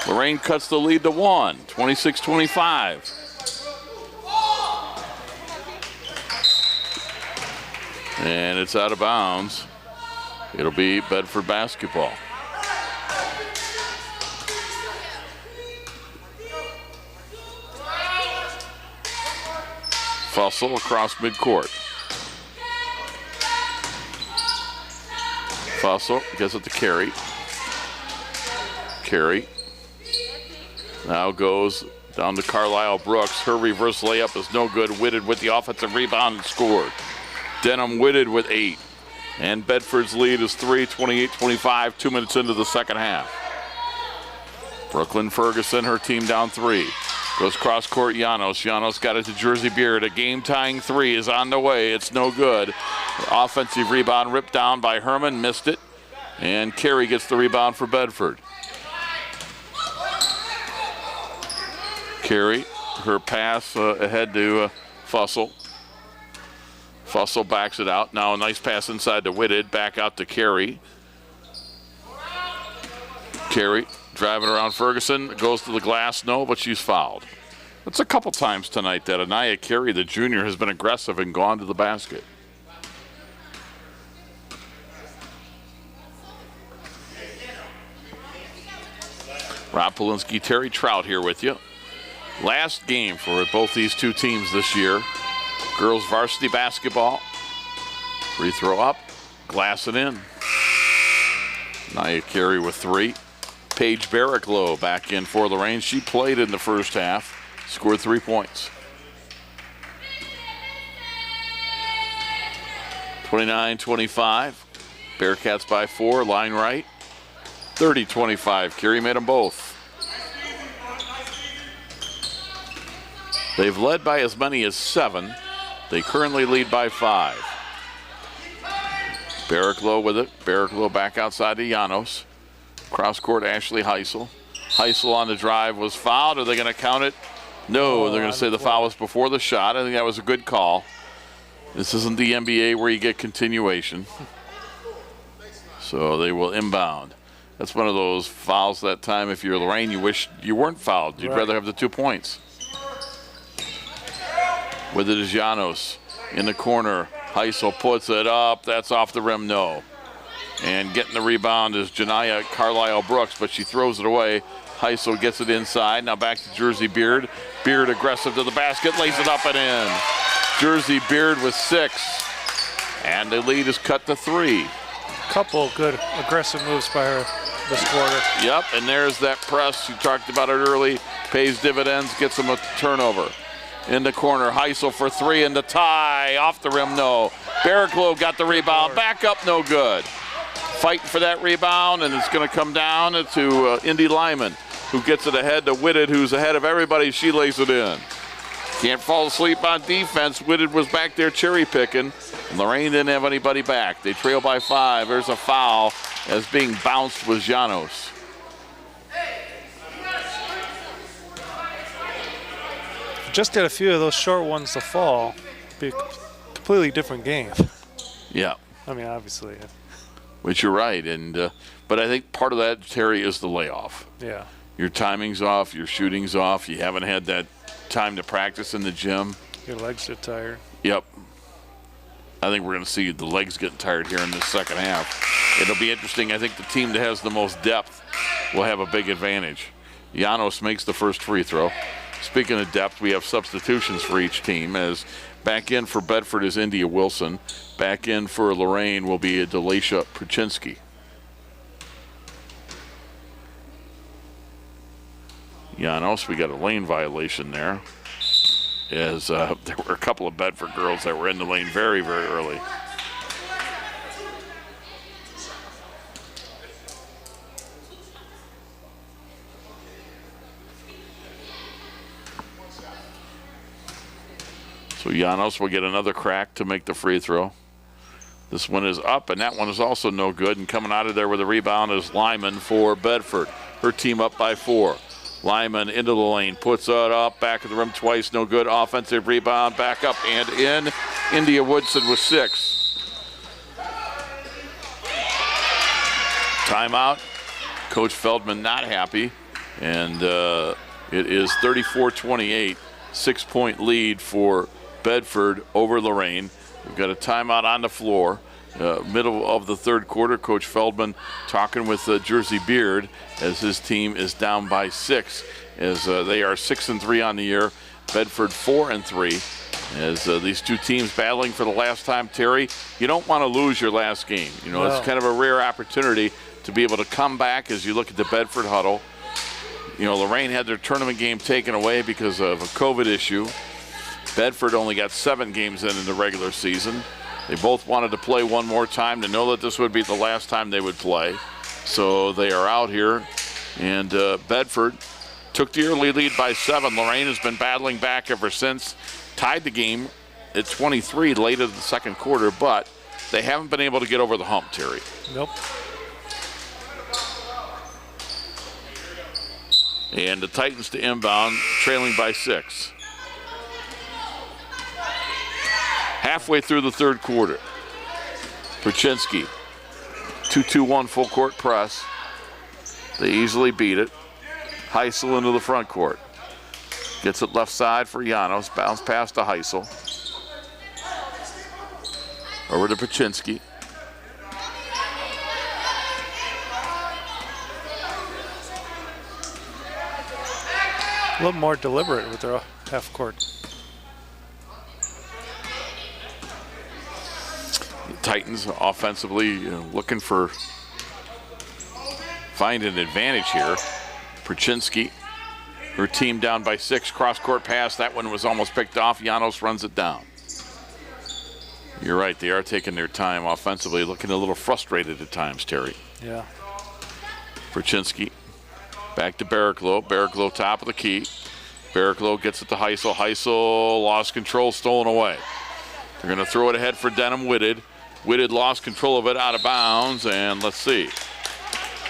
Speaker 1: Lorain cuts the lead to 1. 26-25. And it's out of bounds. It'll be Bedford basketball. Fussell across midcourt. Fussell gets it to Carey. Carey now goes down to Carlisle Brooks. Her reverse layup is no good. Whitted with the offensive rebound and scored. Denham Whitted with 8. And Bedford's lead is 3, 28-25, 2 minutes into the second half. Brooklyn Ferguson, her team down 3. Goes cross court, Janos. Janos got it to Jersey Beard. A game-tying 3 is on the way. It's no good. Offensive rebound ripped down by Herman. Missed it. And Carey gets the rebound for Bedford. Carey, her pass ahead to Fussell. Fussell backs it out. Now a nice pass inside to Whitted. Back out to Carey. Carey driving around Ferguson. Goes to the glass. No, but she's fouled. That's a couple times tonight that Anaya Carey, the junior, has been aggressive and gone to the basket. Rob Polinsky, Terry Trout here with you. Last game for both these two teams this year. Girls varsity basketball. Free throw up, glass it in. Anaya Carey with 3. Paige Barricklow back in for Lorain. She played in the first half, scored 3 points. 29-25. Bearcats by 4, line right. 30-25. Carey made them both. They've led by as many as 7. They currently lead by 5. Barricklow with it. Barricklow back outside to Janos. Cross court, Ashley Heisel. Heisel on the drive was fouled. Are they going to count it? No, they're going to say the foul was before the shot. I think that was a good call. This isn't the NBA where you get continuation. So they will inbound. That's one of those fouls that time. If you're Lorain, you wish you weren't fouled. You'd rather have the 2 points. With it is Janos in the corner. Heisel puts it up. That's off the rim. No. And getting the rebound is Janiyah Carlisle-Brooks, but she throws it away. Heisel gets it inside. Now back to Jersey Beard. Beard aggressive to the basket, lays it up and in. Jersey Beard with 6. And the lead is cut to 3.
Speaker 2: Couple good aggressive moves by her this quarter.
Speaker 1: Yep, and there's that press. You talked about it early. Pays dividends, gets them a turnover. In the corner, Heisel for 3 and the tie. Off the rim, no. Barraclough got the rebound. Back up, no good. Fighting for that rebound, and it's going to come down to Indy Lyman, who gets it ahead to Whitted, who's ahead of everybody. She lays it in. Can't fall asleep on defense. Whitted was back there cherry picking. Lorain didn't have anybody back. They trail by 5. There's a foul as being bounced was Janos.
Speaker 2: Just get a few of those short ones to fall. Be a completely different game.
Speaker 1: Yeah.
Speaker 2: I mean, obviously.
Speaker 1: Which you're right. And but I think part of that, Terry, is the layoff.
Speaker 2: Yeah.
Speaker 1: Your timing's off. Your shooting's off. You haven't had that time to practice in the gym.
Speaker 2: Your legs get tired.
Speaker 1: Yep. I think we're going to see the legs getting tired here in the second half. It'll be interesting. I think the team that has the most depth will have a big advantage. Janos makes the first free throw. Speaking of depth, we have substitutions for each team. As back in for Bedford is India Wilson. Back in for Lorain will be Delisha Pruczynski. Janos, we got a lane violation there. As there were a couple of Bedford girls that were in the lane very, very early. So Janos will get another crack to make the free throw. This one is up, and that one is also no good. And coming out of there with a rebound is Lyman for Bedford. Her team up by 4. Lyman into the lane, puts it up, back of the rim twice, no good. Offensive rebound, back up and in. India Woodson with 6. Timeout. Coach Feldman not happy, and it is 34-28, 6-point lead for Bedford over Lorain. We've got a timeout on the floor. Middle of the third quarter, Coach Feldman talking with Jersey Beard as his team is down by 6, as they are 6-3 on the year. Bedford 4-3. As these two teams battling for the last time, Terry, you don't want to lose your last game. You know, It's kind of a rare opportunity to be able to come back as you look at the Bedford huddle. You know, Lorain had their tournament game taken away because of a COVID issue. Bedford only got 7 games in the regular season. They both wanted to play one more time to know that this would be the last time they would play. So they are out here. And Bedford took the early lead by 7. Lorain has been battling back ever since. Tied the game at 23 late in the second quarter, but they haven't been able to get over the hump, Terry.
Speaker 2: Nope.
Speaker 1: And the Titans to inbound, trailing by 6. Halfway through the third quarter. Pruczynski, 2-2-1 full court press. They easily beat it. Heisel into the front court. Gets it left side for Janos. Bounce pass to Heisel. Over to Pruczynski.
Speaker 2: A little more deliberate with their half court.
Speaker 1: Titans offensively looking for find an advantage here. Pruczynski, her team down by 6, cross-court pass. That one was almost picked off. Janos runs it down. You're right, they are taking their time offensively, looking a little frustrated at times, Terry.
Speaker 2: Yeah.
Speaker 1: Pruczynski, back to Barraclough. Barraclough top of the key. Barraclough gets it to Heisel. Heisel lost control, stolen away. They're going to throw it ahead for Denham Whitted. Whitted lost control of it out of bounds, and let's see.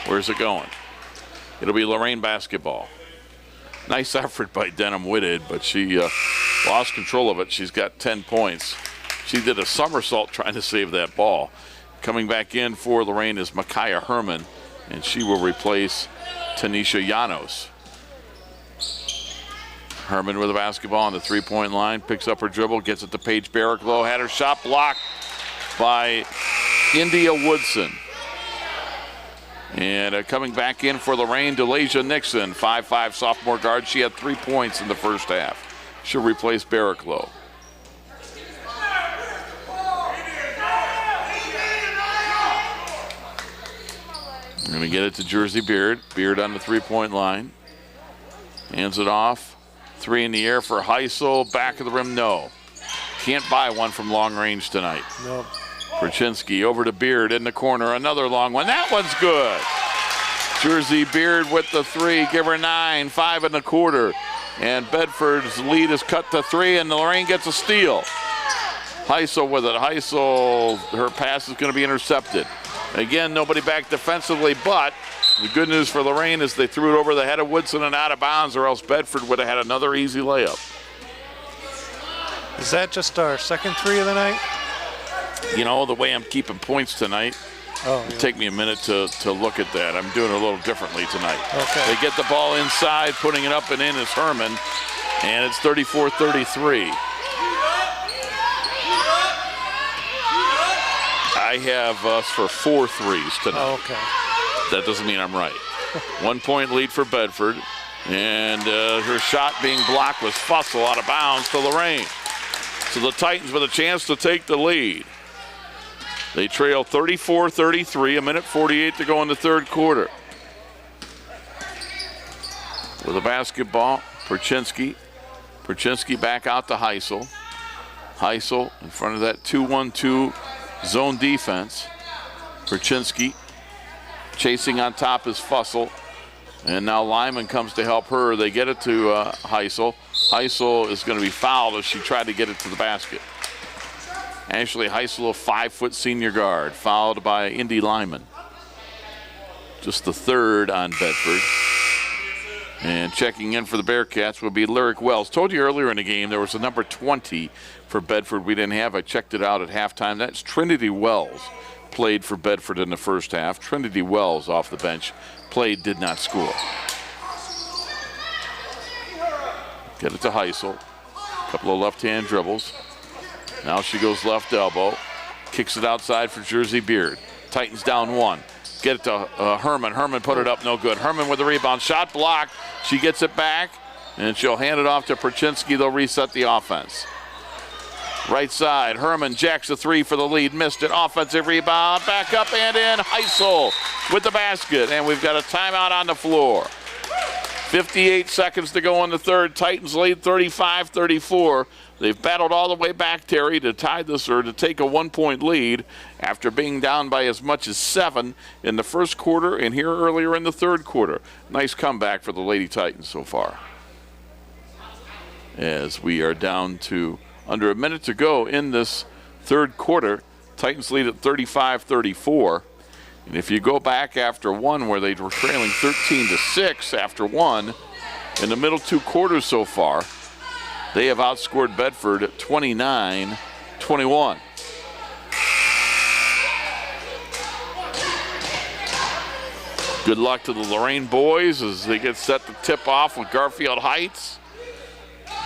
Speaker 1: Where's it going? It'll be Lorain basketball. Nice effort by Denham Whitted, but she lost control of it. She's got 10 points. She did a somersault trying to save that ball. Coming back in for Lorain is Micaiah Herman, and she will replace Tanisha Janos. Herman with the basketball on the three-point line, picks up her dribble, gets it to Paige Barraclough, had her shot blocked by India Woodson. And coming back in for Lorain, Delasia Nixon, 5'5" sophomore guard. She had 3 points in the first half. She'll replace Barraclough. We're going to get it to Jersey Beard. Beard on the three-point line. Hands it off. 3 in the air for Heisel. Back of the rim, no. Can't buy one from long range tonight.
Speaker 2: No.
Speaker 1: Perchinsky over to Beard in the corner. Another long one. That one's good. Jersey Beard with the 3. Give her 9. 5 in the quarter. And Bedford's lead is cut to 3, and Lorain gets a steal. Heisel with it. Heisel, her pass is going to be intercepted. Again, nobody back defensively, but the good news for Lorain is they threw it over the head of Woodson and out of bounds, or else Bedford would have had another easy layup.
Speaker 2: Is that just our second 3 of the night?
Speaker 1: You know, the way I'm keeping points tonight, it'll take me a minute to look at that. I'm doing it a little differently tonight.
Speaker 2: Okay.
Speaker 1: They get the ball inside, putting it up and in is Herman, and it's 34-33. I have us for 4 threes tonight.
Speaker 2: Oh, okay.
Speaker 1: That doesn't mean I'm right. 1 point lead for Bedford, and her shot being blocked was Fussell out of bounds to Lorain. So the Titans with a chance to take the lead. They trail 34-33, a minute 48 to go in the third quarter. With a basketball, Perchinsky. Perchinsky back out to Heisel. Heisel in front of that 2-1-2 zone defense. Perchinsky chasing on top is Fussell. And now Lyman comes to help her. They get it to Heisel. Heisel is going to be fouled as she tried to get it to the basket. Ashley Heisel, a 5-foot senior guard, fouled by Indy Lyman. Just the third on Bedford. And checking in for the Bearcats will be Lyric Wells. Told you earlier in the game there was a number 20 for Bedford we didn't have. I checked it out at halftime. That's Trinity Wells. Played for Bedford in the first half. Trinity Wells off the bench. Played, did not score. Get it to Heisel. Couple of left-hand dribbles. Now she goes left elbow. Kicks it outside for Jersey Beard. Titans down 1. Get it to Herman. Herman put it up, no good. Herman with the rebound. Shot blocked. She gets it back, and she'll hand it off to Perchinsky. They'll reset the offense. Right side, Herman jacks a 3 for the lead. Missed it. Offensive rebound. Back up and in. Heisel with the basket. And we've got a timeout on the floor. 58 seconds to go in the third. Titans lead 35-34. They've battled all the way back, Terry, to tie this or to take a 1-point lead after being down by as much as 7 in the first quarter and here earlier in the third quarter. Nice comeback for the Lady Titans so far. As we are down to under a minute to go in this third quarter, Titans lead at 35-34. And if you go back after 1 where they were trailing 13-6 after 1, in the middle 2 quarters so far, they have outscored Bedford 29-21. Good luck to the Lorain boys as they get set to tip off with Garfield Heights.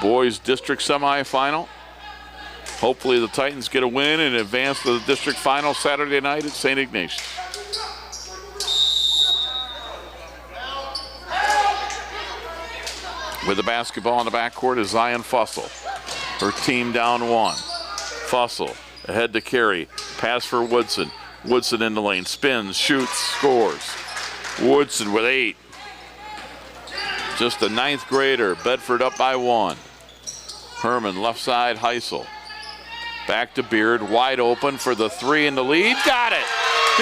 Speaker 1: Boys district semifinal. Hopefully the Titans get a win and advance to the district final Saturday night at St. Ignatius. With the basketball in the backcourt is Zion Fussell. Her team down 1. Fussell ahead to carry. Pass for Woodson. Woodson in the lane. Spins, shoots, scores. Woodson with 8. Just a 9th grader. Bedford up by 1. Herman left side, Heisel. Back to Beard. Wide open for the 3 in the lead. Got it.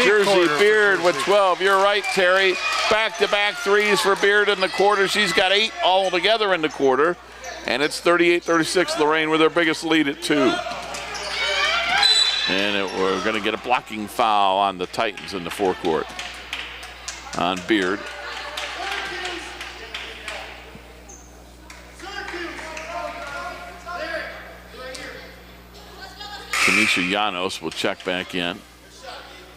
Speaker 1: Jersey Beard with 12. You're right, Terry. Back-to-back 3s for Beard in the quarter. She's got 8 all together in the quarter. And it's 38-36, Lorain with their biggest lead at 2. And we're going to get a blocking foul on the Titans in the forecourt on Beard. Tanisha Llanos will check back in.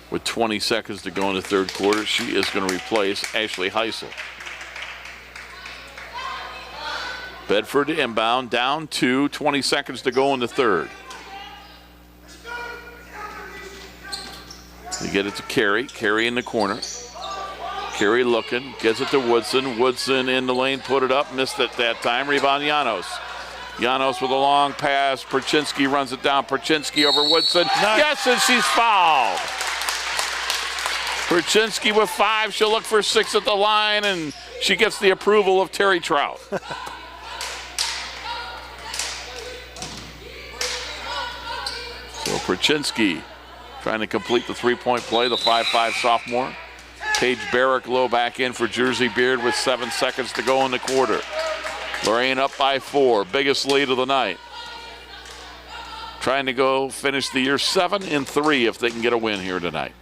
Speaker 1: With 20 seconds to go in the third quarter, she is going to replace Ashley Heisel. Bedford inbound, down 2, 20 seconds to go in the third. They get it to Carey. Carey in the corner. Carey looking, gets it to Woodson. Woodson in the lane, put it up, missed it that time. Rebound Janos. Janos with a long pass. Perchinski runs it down. Perchinski over Woodson.
Speaker 2: Nice.
Speaker 1: Yes, and she's fouled. Perchinski with 5. She'll look for 6 at the line, and she gets the approval of Terry Trout. So Perchinski trying to complete the 3-point play, the 5'5" sophomore. Paige Barricklow back in for Jersey Beard with 7 seconds to go in the quarter. Lorain up by 4, biggest lead of the night. Trying to go finish the year 7-3 if they can get a win here tonight.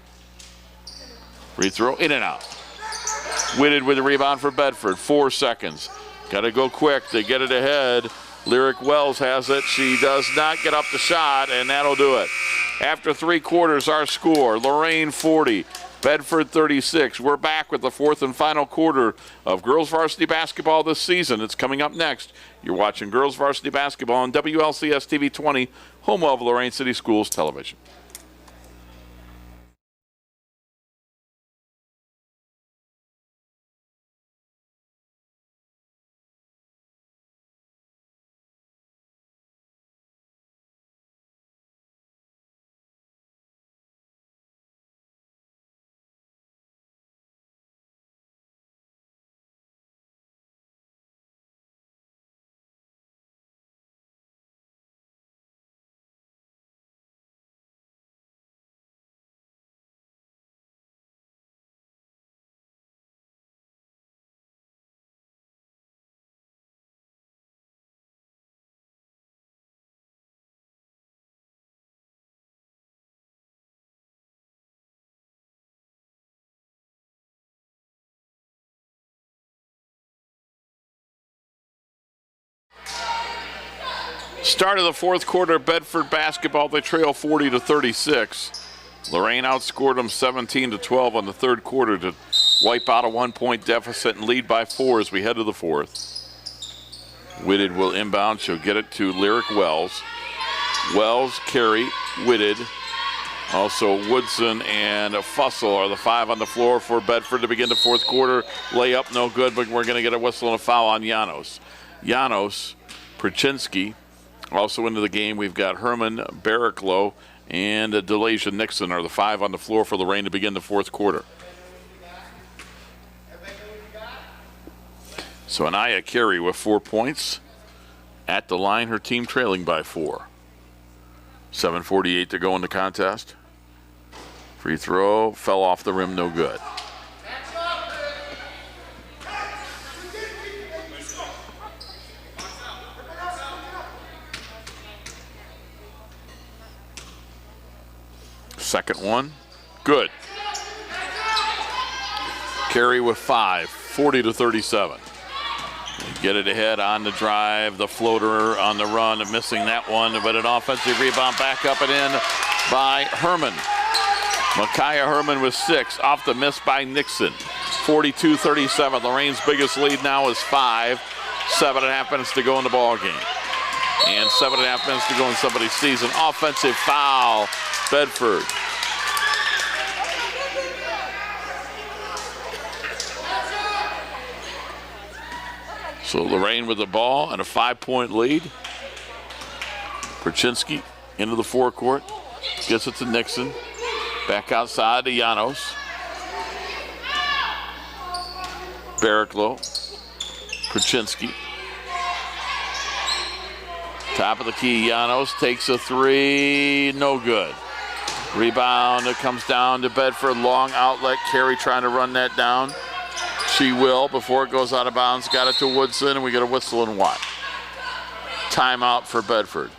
Speaker 1: Free throw, in and out. Whitted with the rebound for Bedford, 4 seconds. Got to go quick to get it ahead. Lyric Wells has it. She does not get up the shot, and that'll do it. After 3 quarters, our score, Lorain 40, Bedford 36. We're back with the 4th and final quarter of girls varsity basketball this season. It's coming up next. You're watching girls varsity basketball on WLCS TV 20, home of Lorain City Schools Television. Start of the 4th quarter, Bedford basketball, they trail 40-36. Lorain outscored them 17-12 on the 3rd quarter to wipe out a 1-point deficit and lead by 4 as we head to the 4th. Whitted will inbound. She'll get it to Lyric Wells. Wells, Carey, Whitted. Also Woodson and Fussell are the 5 on the floor for Bedford to begin the 4th quarter. Layup no good, but we're going to get a whistle and a foul on Janos. Janos, Perchinski. Also into the game, we've got Herman, Barricklow, and Delasia Nixon are the 5 on the floor for Lorain to begin the 4th quarter. So Anaya Carey with 4 points. At the line, her team trailing by 4. 7:48 to go in the contest. Free throw, fell off the rim, no good. Second one, good. Carey with 5, 40-37. Get it ahead on the drive, the floater on the run, missing that one, but an offensive rebound back up and in by Herman. Micaiah Herman with 6, off the miss by Nixon. 42-37, Lorain's biggest lead now is 5. 7.5 minutes to go in the ball game. And 7.5 minutes to go in somebody's season. Offensive foul, Bedford. So Lorain with the ball and a 5-point lead. Perchinski into the forecourt. Gets it to Nixon. Back outside to Janos. Barricklow. Perchinski. Top of the key, Janos takes a 3. No good. Rebound, it comes down to Bedford. Long outlet. Carey trying to run that down. She will before it goes out of bounds. Got it to Woodson, and we get a whistle and watch. Timeout for Bedford.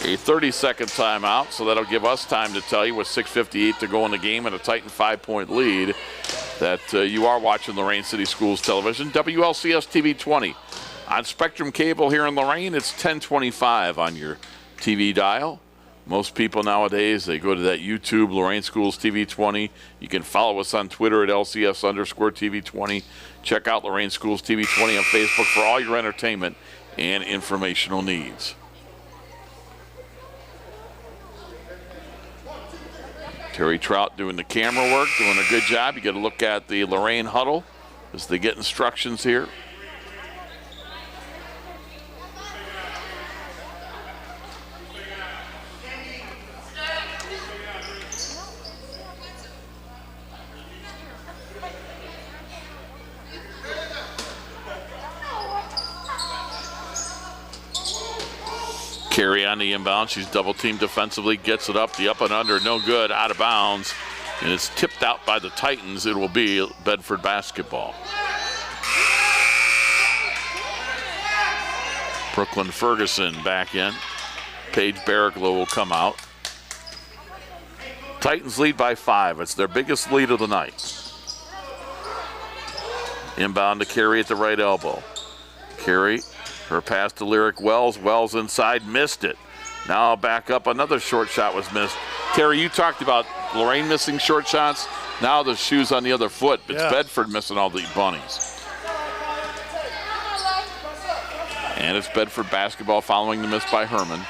Speaker 1: A 30-second timeout, so that'll give us time to tell you with 6:58 to go in the game and a Titan 5-point lead that you are watching Lorain City Schools Television. WLCS TV 20. On Spectrum Cable here in Lorain, it's 1025 on your TV dial. Most people nowadays, they go to that YouTube, Lorain Schools TV 20. You can follow us on Twitter at LCS_TV 20. Check out Lorain Schools TV 20 on Facebook for all your entertainment and informational needs. Terry Trout doing the camera work, doing a good job. You get a look at the Lorain huddle as they get instructions here. Carry on the inbound. She's double teamed defensively, gets it up. The up and under, no good, out of bounds. And it's tipped out by the Titans. It will be Bedford basketball. Brooklyn Ferguson back in. Paige Barraclough will come out. Titans lead by 5. It's their biggest lead of the night. Inbound to Carey at the right elbow. Carey. Her pass to Lyric Wells. Wells inside, missed it. Now back up, another short shot was missed. Terry, you talked about Lorain missing short shots. Now the shoe's on the other foot. It's Bedford missing all the bunnies. And it's Bedford basketball following the miss by Herman.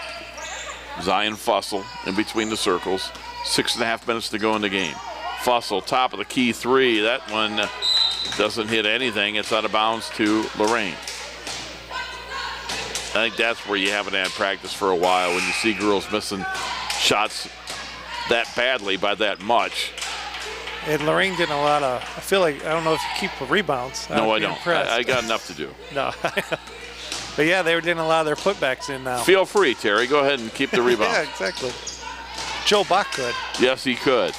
Speaker 1: Zion Fussell in between the circles. 6.5 minutes to go in the game. Fussell, top of the key 3. That one doesn't hit anything. It's out of bounds to Lorain. I think that's where you haven't had practice for a while, when you see girls missing shots that badly by that much.
Speaker 2: And Lorain getting a lot of, I feel like, I don't know if you keep rebounds.
Speaker 1: No, I don't. I got enough to do.
Speaker 2: No. But yeah, they were getting a lot of their putbacks in now.
Speaker 1: Feel free, Terry. Go ahead and keep the rebounds.
Speaker 2: Yeah, exactly. Joe Bach could.
Speaker 1: Yes, he could.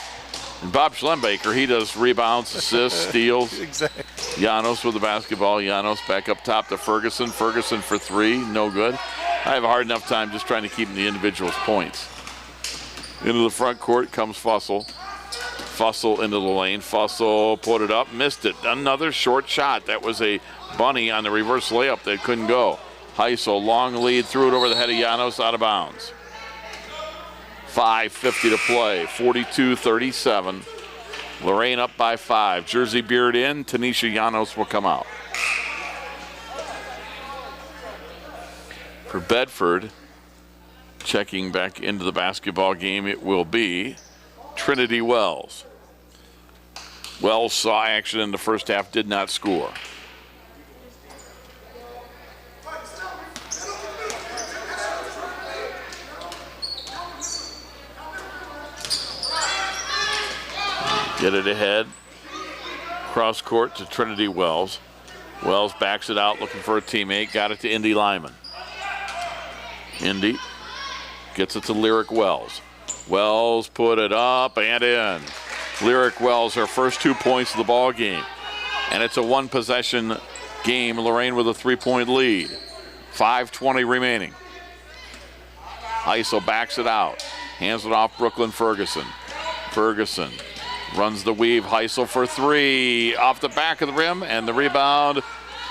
Speaker 1: And Bob Schlembacher, he does rebounds, assists, steals.
Speaker 2: Exactly.
Speaker 1: Janos with the basketball. Janos back up top to Ferguson. Ferguson for 3, no good. I have a hard enough time just trying to keep the individuals' points. Into the front court comes Fussell. Fussell into the lane. Fussell put it up, missed it. Another short shot. That was a bunny on the reverse layup that couldn't go. Heisel, long lead, threw it over the head of Janos, out of bounds. 5:50 to play, 42-37. Lorain up by 5. Jersey Beard in, Tanisha Janos will come out. For Bedford, checking back into the basketball game, it will be Trinity Wells. Wells saw action in the first half, did not score. Get it ahead. Cross court to Trinity Wells. Wells backs it out, looking for a teammate. Got it to Indy Lyman. Indy gets it to Lyric Wells. Wells put it up and in. Lyric Wells, her first 2 points of the ball game. And it's a 1-possession game. Lorain with a 3-point lead. 5:20 remaining. Heisel backs it out. Hands it off Brooklyn Ferguson. Ferguson runs the weave. Heisel for 3. Off the back of the rim, and the rebound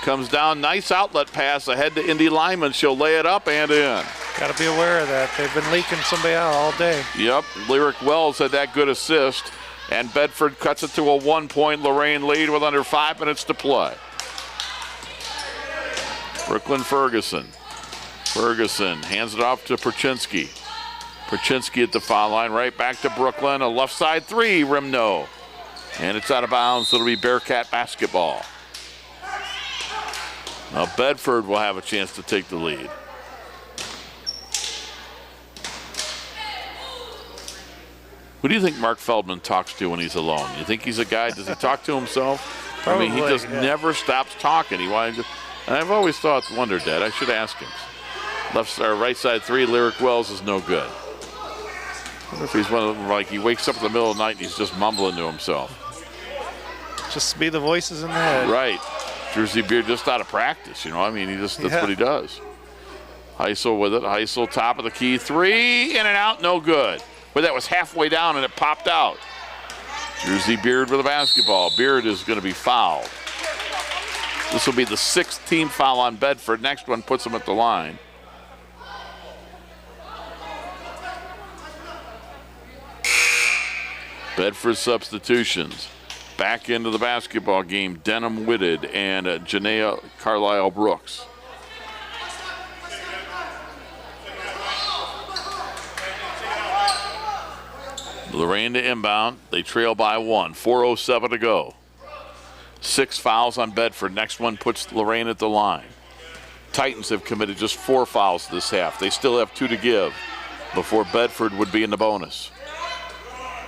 Speaker 1: comes down. Nice outlet pass ahead to Indy Lyman. She'll lay it up and in.
Speaker 2: Got to be aware of that. They've been leaking somebody out all day.
Speaker 1: Yep, Lyric Wells had that good assist, and Bedford cuts it to a 1-point Lorain lead with under 5 minutes to play. Brooklyn Ferguson. Ferguson hands it off to Perchinsky. Perchinsky at the foul line, right back to Brooklyn. A left side 3, rim no. And it's out of bounds, so it'll be Bearcat basketball. Now Bedford will have a chance to take the lead. Who do you think Mark Feldman talks to when he's alone? You think he's a guy, does he talk to himself?
Speaker 2: Probably,
Speaker 1: I mean, he just never stops talking. And I've always wondered that. I should ask him. Right side 3, Lyric Wells is no good. I wonder if he's one of them, like he wakes up in the middle of the night and he's just mumbling to himself.
Speaker 2: Just be the voices in the head.
Speaker 1: Right. Jersey Beard just out of practice, you know. I mean, that's what he does. Heisel with it. Heisel, top of the key 3, in and out, no good. But that was halfway down and it popped out. Jersey Beard with the basketball. Beard is going to be fouled. This will be the 6th team foul on Bedford. Next one puts them at the line. Bedford substitutions. Back into the basketball game, Denham Whitted and Janaea Carlisle Brooks. Lorain to inbound. They trail by 1. 4:07 to go. 6 fouls on Bedford. Next one puts Lorain at the line. Titans have committed just 4 fouls this half. They still have 2 to give before Bedford would be in the bonus.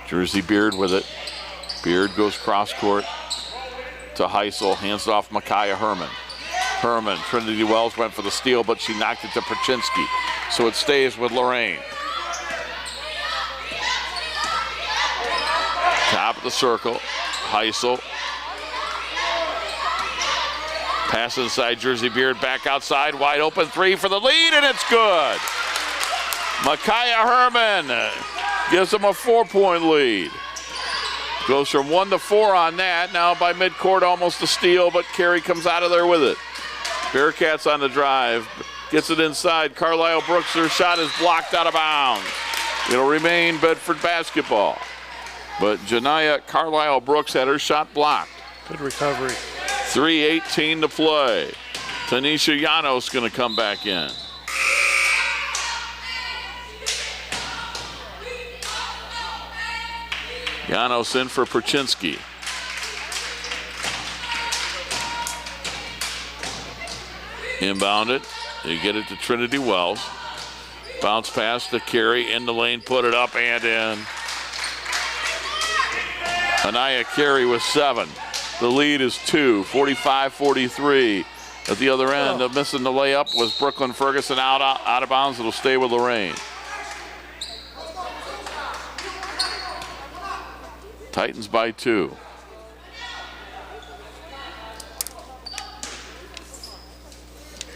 Speaker 1: Jersey Beard with it. Beard goes cross court to Heisel. Hands it off Micaiah Herman. Herman, Trinity Wells went for the steal, but she knocked it to Perchinsky. So it stays with Lorain. Top of the circle. Heisel. Pass inside Jersey Beard, back outside, wide open 3 for the lead, and it's good. Micaiah Herman gives them a 4-point lead. Goes from 1 to 4 on that. Now by midcourt, almost a steal, but Carey comes out of there with it. Bearcats on the drive. Gets it inside. Carlisle Brooks, her shot is blocked out of bounds. It'll remain Bedford basketball. But Janiyah Carlisle Brooks had her shot blocked.
Speaker 2: Good recovery.
Speaker 1: 3:18 to play. Tanisha Llanos going to come back in. Llanos in for Perchinsky. Inbound it. They get it to Trinity Wells. Bounce pass to Carey in the lane, put it up and in. Anaya Carey with 7. The lead is 2, 45-43. At the other end, missing the layup was Brooklyn Ferguson out of bounds. It'll stay with Lorain. Titans by 2.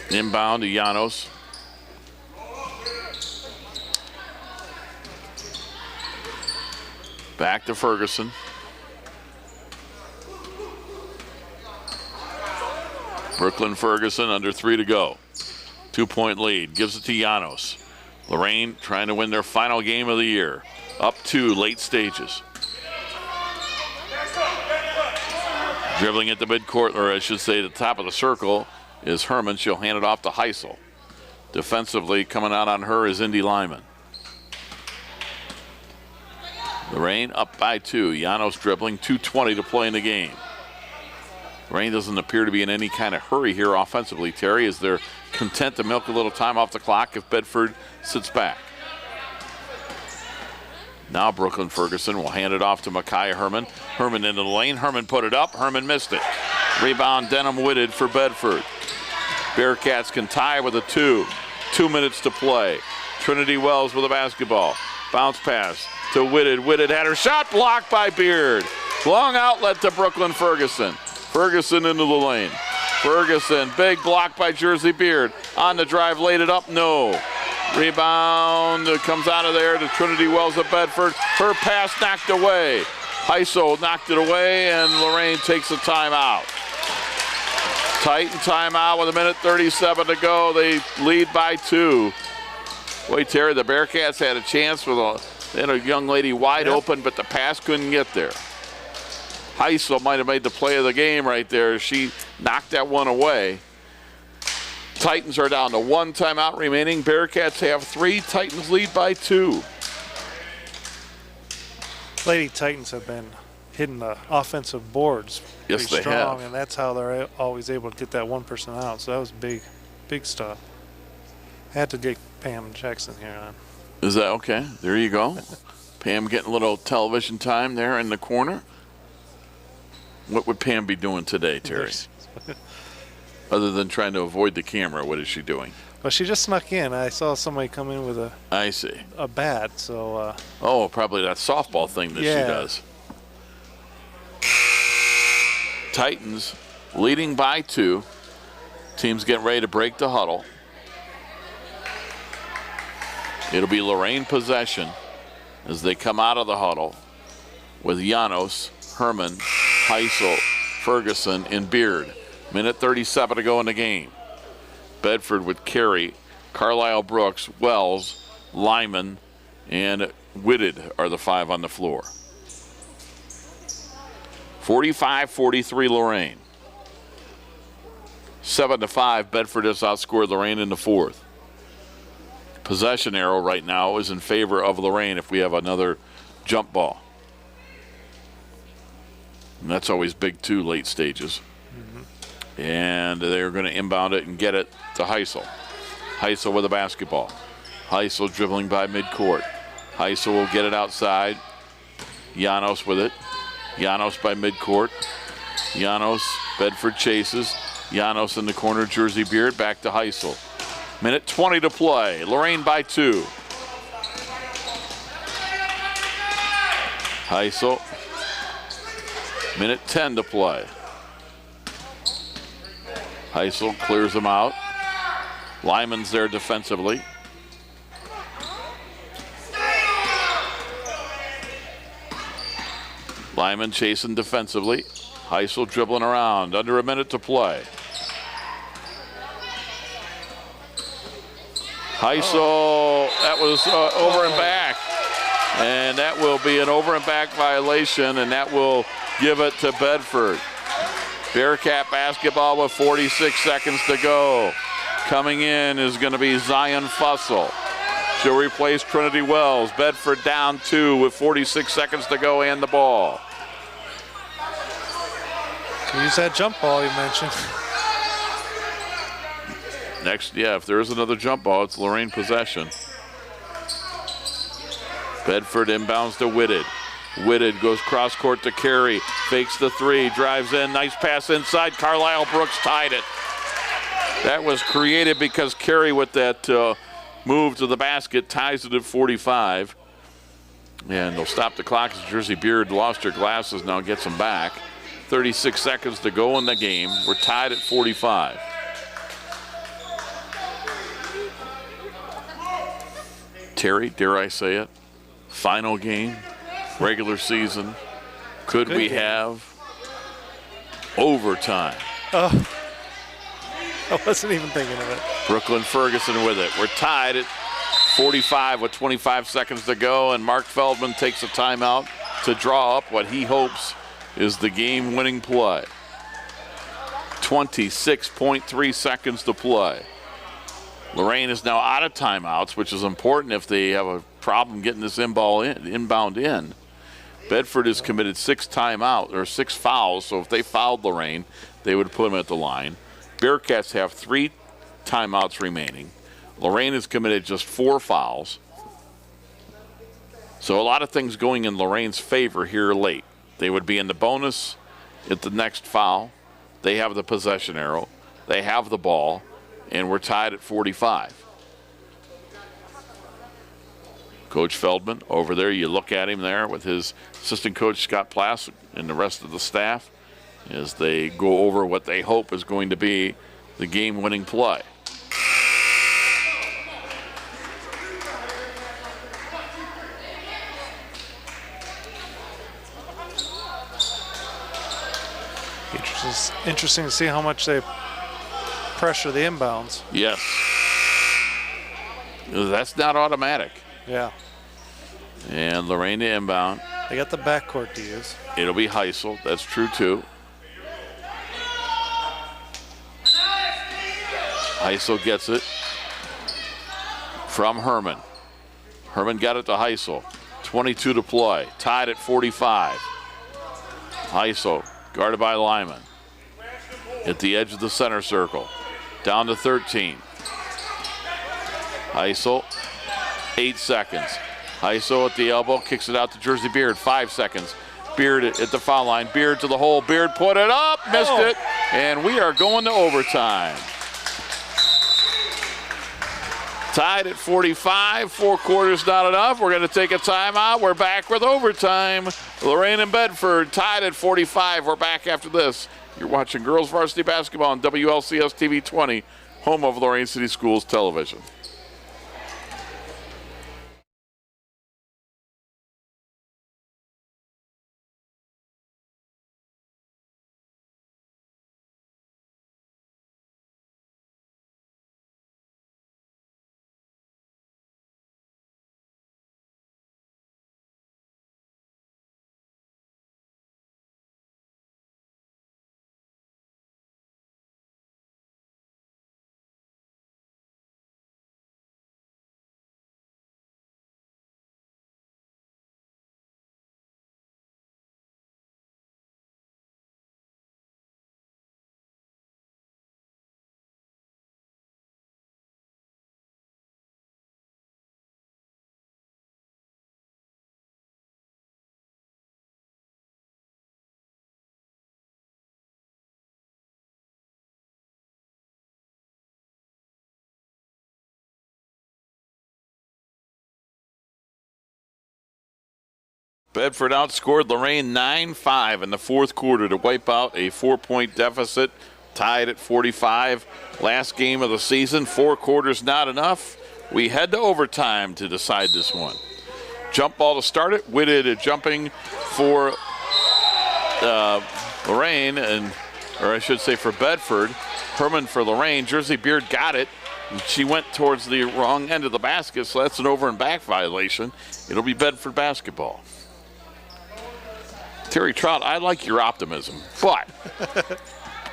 Speaker 1: Inbound to Llanos. Back to Ferguson. Brooklyn Ferguson under 3 to go. 2-point lead. Gives it to Llanos. Lorain trying to win their final game of the year. Up 2, late stages. Dribbling at the midcourt, or I should say the top of the circle, is Herman. She'll hand it off to Heisel. Defensively, coming out on her is Indy Lyman. Lorain up by 2. Llanos dribbling. 2:20 to play in the game. Lorain doesn't appear to be in any kind of hurry here offensively, Terry, as they're content to milk a little time off the clock if Bedford sits back. Now Brooklyn Ferguson will hand it off to Micaiah Herman. Herman into the lane. Herman put it up. Herman missed it. Rebound Denham Whitted for Bedford. Bearcats can tie with a 2. 2 minutes to play. Trinity Wells with the basketball. Bounce pass to Whitted. Whitted had her shot blocked by Beard. Long outlet to Brooklyn Ferguson. Ferguson into the lane. Ferguson, big block by Jersey Beard. On the drive, laid it up, no. Rebound comes out of there to Trinity Wells of Bedford. Her pass knocked away. Heisel knocked it away, and Lorain takes a timeout. Titan timeout with 1:37 to go. They lead by 2. Boy, Terry, the Bearcats had a chance with a young lady wide open, but the pass couldn't get there. Heisel might have made the play of the game right there. She knocked that one away. Titans are down to 1 timeout remaining. Bearcats have 3. Titans lead by 2.
Speaker 2: Lady Titans have been hitting the offensive boards pretty
Speaker 1: Yes, they
Speaker 2: strong,
Speaker 1: have.
Speaker 2: and that's how they're always able to get that one person out. So that was big stuff. Had to get Pam Jackson here on.
Speaker 1: Is that okay? There you go. Pam getting a little television time there in the corner. What would Pam be doing today, Terry? Other than trying to avoid the camera, what is she doing?
Speaker 2: Well, she just snuck in. I saw somebody come in with
Speaker 1: I see.
Speaker 2: a bat, so
Speaker 1: Oh, probably that softball thing that she does. Titans leading by 2. Teams getting ready to break the huddle. It'll be Lorain possession as they come out of the huddle with Llanos, Herman, Heisel, Ferguson, and Beard. 1:37 to go in the game. Bedford with Carey, Carlisle Brooks, Wells, Lyman, and Whitted are the 5 on the floor. 45-43 Lorain. 7-5, Bedford has outscored Lorain in the 4th. Possession arrow right now is in favor of Lorain if we have another jump ball. And that's always big too, late stages. And they're going to inbound it and get it to Heisel. Heisel with a basketball. Heisel dribbling by midcourt. Heisel will get it outside. Janos with it. Janos by midcourt. Janos, Bedford chases. Janos in the corner, Jersey Beard, back to Heisel. Minute 20 to play. Lorain by 2. Heisel. Minute 10 to play. Heisel clears them out. Lyman's there defensively. Lyman chasing defensively. Heisel dribbling around. Under a minute to play. Heisel, that was over and back. And that will be an over and back violation, and that will give it to Bedford. Bearcat basketball with 46 seconds to go. Coming in is going to be Zion Fussell. She'll replace Trinity Wells. Bedford down 2 with 46 seconds to go and the ball.
Speaker 2: Use that jump ball you mentioned.
Speaker 1: Next, yeah, if there is another jump ball, it's Lorain possession. Bedford inbounds to Whitted. Whitted goes cross court to Carey. Fakes the 3, drives in, nice pass inside. Carlisle Brooks tied it. That was created because Carey with that move to the basket ties it at 45. And they'll stop the clock as Jersey Beard lost her glasses, now gets them back. 36 seconds to go in the game. We're tied at 45. Terry, dare I say it? Final game, regular season. Could we have overtime?
Speaker 2: Oh, I wasn't even thinking of it.
Speaker 1: Brooklyn Ferguson with it. We're tied at 45 with 25 seconds to go, and Mark Feldman takes a timeout to draw up what he hopes is the game-winning play. 26.3 seconds to play. Lorain is now out of timeouts, which is important if they have a problem getting this inbound in. Bedford has committed 6 fouls, so if they fouled Lorain, they would put them at the line. Bearcats have 3 timeouts remaining. Lorain has committed just 4 fouls. So a lot of things going in Lorain's favor here late. They would be in the bonus at the next foul. They have the possession arrow. They have the ball. And we're tied at 45. Coach Feldman over there, you look at him there with his assistant coach Scott Plass and the rest of the staff as they go over what they hope is going to be the game-winning play.
Speaker 2: Interesting to see how much they pressure the inbounds.
Speaker 1: Yes. That's not automatic.
Speaker 2: Yeah.
Speaker 1: And Lorain to inbound.
Speaker 2: They got the backcourt to use.
Speaker 1: It'll be Heisel. That's true, too. Heisel gets it from Herman. Herman got it to Heisel. 22 to play. Tied at 45. Heisel guarded by Lyman. At the edge of the center circle. Down to 13. Heisel, 8 seconds. Heisel at the elbow, kicks it out to Jersey Beard, 5 seconds. Beard at the foul line, Beard to the hole, Beard put it up, missed it, and we are going to overtime. Tied at 45, 4 quarters not enough. We're going to take a timeout. We're back with overtime. Lorain and Bedford tied at 45. We're back after this. You're watching girls varsity basketball on WLCS TV 20, home of Lorain City Schools Television. Bedford outscored Lorain 9-5 in the fourth quarter to wipe out a 4-point deficit, tied at 45. Last game of the season, 4 quarters not enough. We head to overtime to decide this one. Jump ball to start it. Whitted jumping for Lorain, or I should say for Bedford. Herman for Lorain. Jersey Beard got it. She went towards the wrong end of the basket, so that's an over and back violation. It'll be Bedford basketball. Terry Trout, I like your optimism, but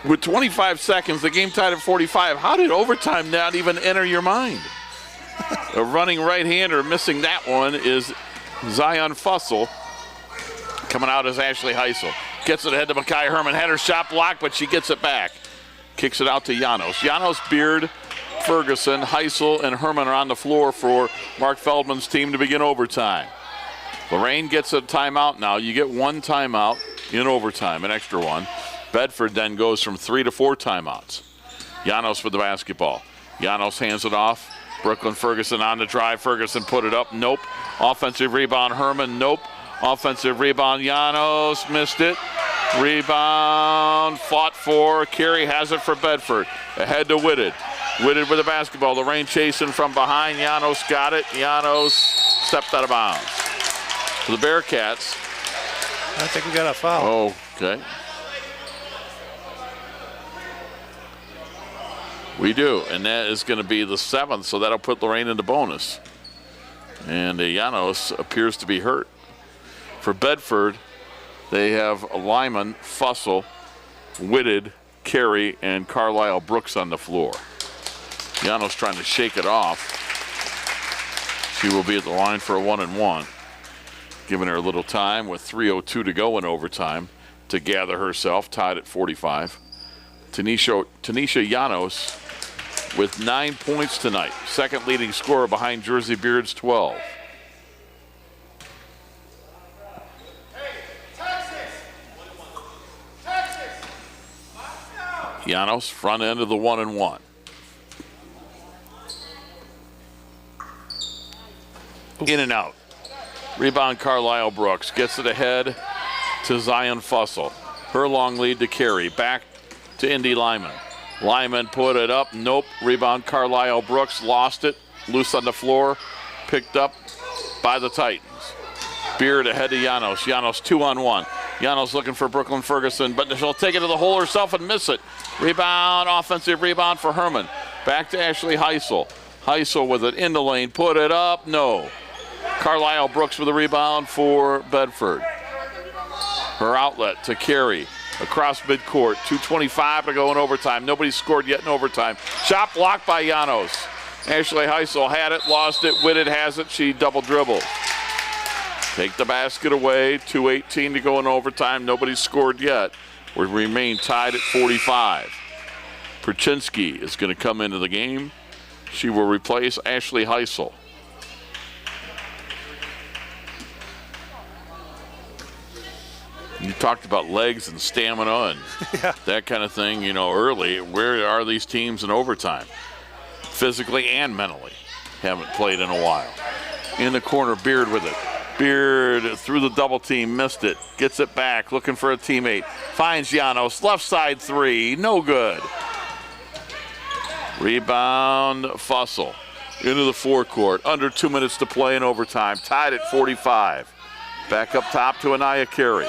Speaker 1: with 25 seconds, the game tied at 45, how did overtime not even enter your mind? A running right-hander missing that one is Zion Fussell. Coming out is Ashley Heisel. Gets it ahead to Makai Herman. Had her shot blocked, but she gets it back. Kicks it out to Janos. Janos, Beard, Ferguson, Heisel, and Herman are on the floor for Mark Feldman's team to begin overtime. Lorain gets a timeout now. You get 1 timeout in overtime, an extra one. Bedford then goes from 3 to 4 timeouts. Janos with the basketball. Janos hands it off. Brooklyn Ferguson on the drive. Ferguson put it up. Nope. Offensive rebound, Herman. Nope. Offensive rebound, Janos. Missed it. Rebound. Fought for. Carey has it for Bedford. Ahead to Whitted. Whitted with the basketball. Lorain chasing from behind. Janos got it. Janos stepped out of bounds. For the Bearcats.
Speaker 2: I think we got a foul.
Speaker 1: Oh, okay. We do, and that is going to be the 7th, so that'll put Lorain into bonus. And Janos appears to be hurt. For Bedford, they have Lyman, Fussell, Whitted, Carey, and Carlisle Brooks on the floor. Janos trying to shake it off. She will be at the line for a 1-and-1. Giving her a little time with 3:02 to go in overtime to gather herself, tied at 45. Tanisha Janos with 9 points tonight. Second leading scorer behind Jersey Beard's 12. Janos, front end of the 1-and-1. In and out. Rebound Carlisle Brooks. Gets it ahead to Zion Fussell. Her long lead to Carey. Back to Indy Lyman. Lyman put it up. Nope. Rebound Carlisle Brooks. Lost it. Loose on the floor. Picked up by the Titans. Beard ahead to Janos. Janos 2-on-1. Janos looking for Brooklyn Ferguson, but she'll take it to the hole herself and miss it. Rebound, offensive rebound for Herman. Back to Ashley Heisel. Heisel with it in the lane. Put it up. No. Carlisle Brooks with a rebound for Bedford. Her outlet to Carey across midcourt. 2:25 to go in overtime. Nobody scored yet in overtime. Shot blocked by Janos. Ashley Heisel had it, lost it. Whitted has it. She double dribbled. Take the basket away. 2:18 to go in overtime. Nobody scored yet. We remain tied at 45. Perchinsky is going to come into the game. She will replace Ashley Heisel. You talked about legs and stamina and that kind of thing, you know, early. Where are these teams in overtime? Physically and mentally. Haven't played in a while. In the corner, Beard with it. Beard through the double team, missed it. Gets it back, looking for a teammate. Finds Janos, left side 3, no good. Rebound, Fussell. Into the forecourt, under 2 minutes to play in overtime. Tied at 45. Back up top to Anaya Carey.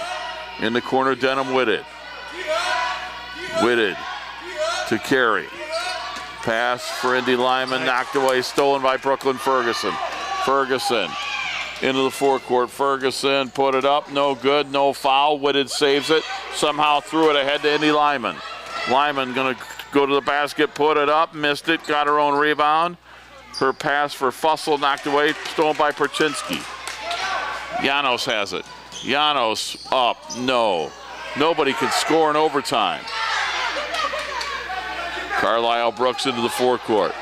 Speaker 1: In the corner, Denham Whitted. Whitted to Carey. Pass for Indy Lyman, knocked away, stolen by Brooklyn Ferguson. Ferguson into the forecourt. Ferguson put it up, no good, no foul. Whitted saves it, somehow threw it ahead to Indy Lyman. Lyman gonna go to the basket, put it up, missed it, got her own rebound. Her pass for Fussell knocked away, stolen by Perchinsky. Janos has it. Janos up, no. Nobody can score in overtime. Carlisle Brooks into the forecourt.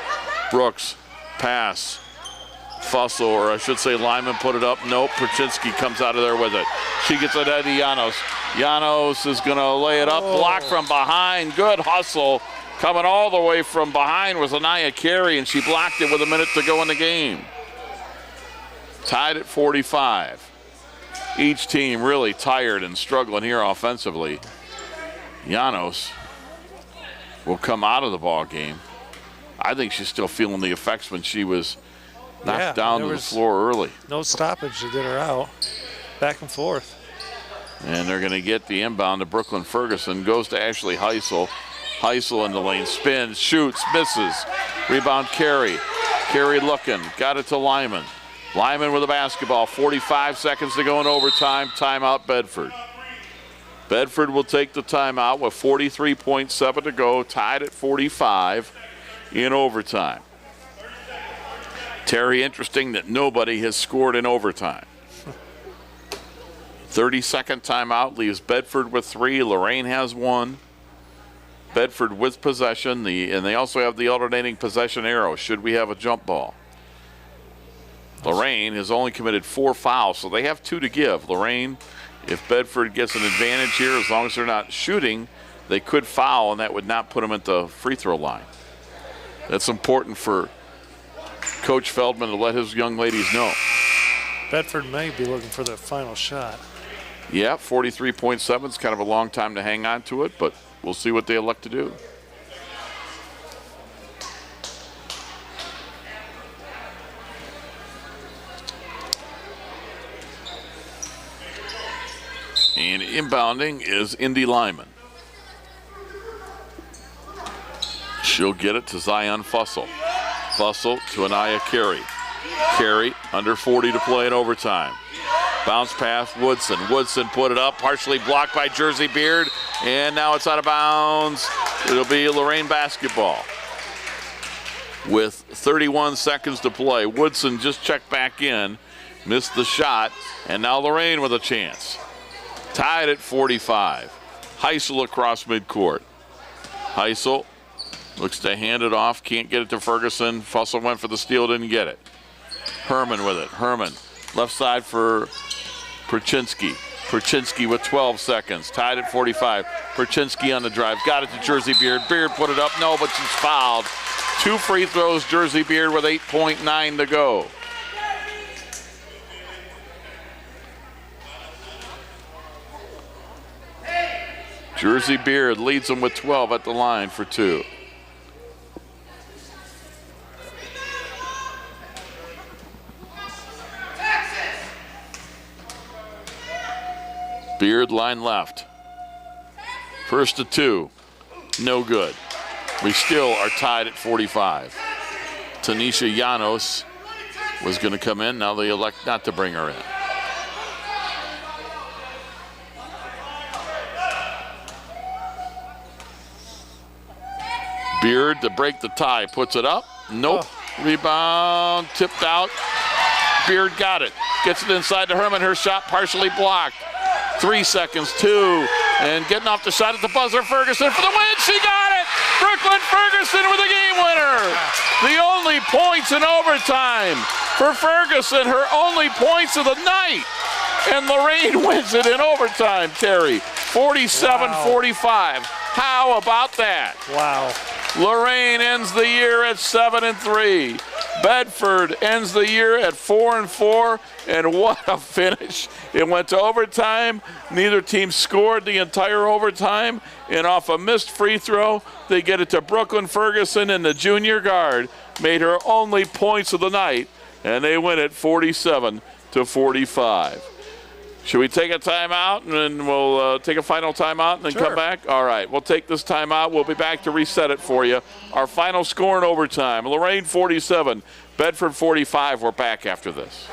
Speaker 1: Brooks, pass. Fussell, or I should say Lyman put it up. Nope, Perchinsky comes out of there with it. She gets it out to Janos. Janos is gonna lay it up, blocked from behind. Good hustle. Coming all the way from behind was Anaya Carey, and she blocked it with a minute to go in the game. Tied at 45. each team really tired and struggling here offensively. Llanos will come out of the ball game. I think she's still feeling the effects when she was knocked down to the floor early.
Speaker 2: No stoppage to get her out. Back and forth.
Speaker 1: And they're going to get the inbound to Brooklyn Ferguson. Goes to Ashley Heisel. Heisel in the lane. Spins, shoots, misses. Rebound Carey. Carey looking. Got it to Lyman. Lyman with the basketball. 45 seconds to go in overtime. Timeout Bedford. Bedford will take the timeout with 43.7 to go. Tied at 45 in overtime. Terry, interesting that nobody has scored in overtime. 30-second timeout leaves Bedford with 3. Lorain has 1. Bedford with possession. And they also have the alternating possession arrow should we have a jump ball. Lorain has only committed 4 fouls, so they have 2 to give. Lorain, if Bedford gets an advantage here, as long as they're not shooting, they could foul, and that would not put them at the free throw line. That's important for Coach Feldman to let his young ladies know.
Speaker 2: Bedford may be looking for the final shot.
Speaker 1: Yeah, 43.7 is kind of a long time to hang on to it, but we'll see what they elect to do. And inbounding is Indy Lyman. She'll get it to Zion Fussell. Fussell to Anaya Carey. Carey under 40 to play in overtime. Bounce pass, Woodson. Woodson put it up, partially blocked by Jersey Beard, and now it's out of bounds. It'll be Lorain basketball. With 31 seconds to play, Woodson just checked back in, missed the shot, and now Lorain with a chance. Tied at 45. Heisel across midcourt. Heisel looks to hand it off, can't get it to Ferguson. Fussell went for the steal, didn't get it. Herman with it. Herman, left side for Perchinsky. Perchinsky with 12 seconds, tied at 45. Perchinsky on the drive, got it to Jersey Beard. Beard put it up, no, but she's fouled. 2 free throws, Jersey Beard with 8.9 to go. Jersey Beard leads them with 12 at the line for 2. Beard line left. First to 2. No good. We still are tied at 45. Tanisha Llanos was going to come in. Now they elect not to bring her in. Beard to break the tie. Puts it up. Nope. Rebound. Tipped out. Beard got it. Gets it inside to Herman. Her shot partially blocked. 3 seconds, 2, and getting off the shot at the buzzer, Ferguson for the win. She got it! Brooklyn Ferguson with the game winner. The only points in overtime for Ferguson, her only points of the night. And Lorain wins it in overtime, Terry. 47-45. How about that?
Speaker 2: Wow.
Speaker 1: Lorain ends the year at 7-3. Bedford ends the year at 4-4, and what a finish. It went to overtime. Neither team scored the entire overtime, and off a missed free throw, they get it to Brooklyn Ferguson, and the junior guard made her only points of the night, and they win it 47-45. Should we take a timeout, and then we'll take a final timeout and then come back? All right, we'll take this timeout. We'll be back to reset it for you. Our final score in overtime, Lorain 47, Bedford 45. We're back after this.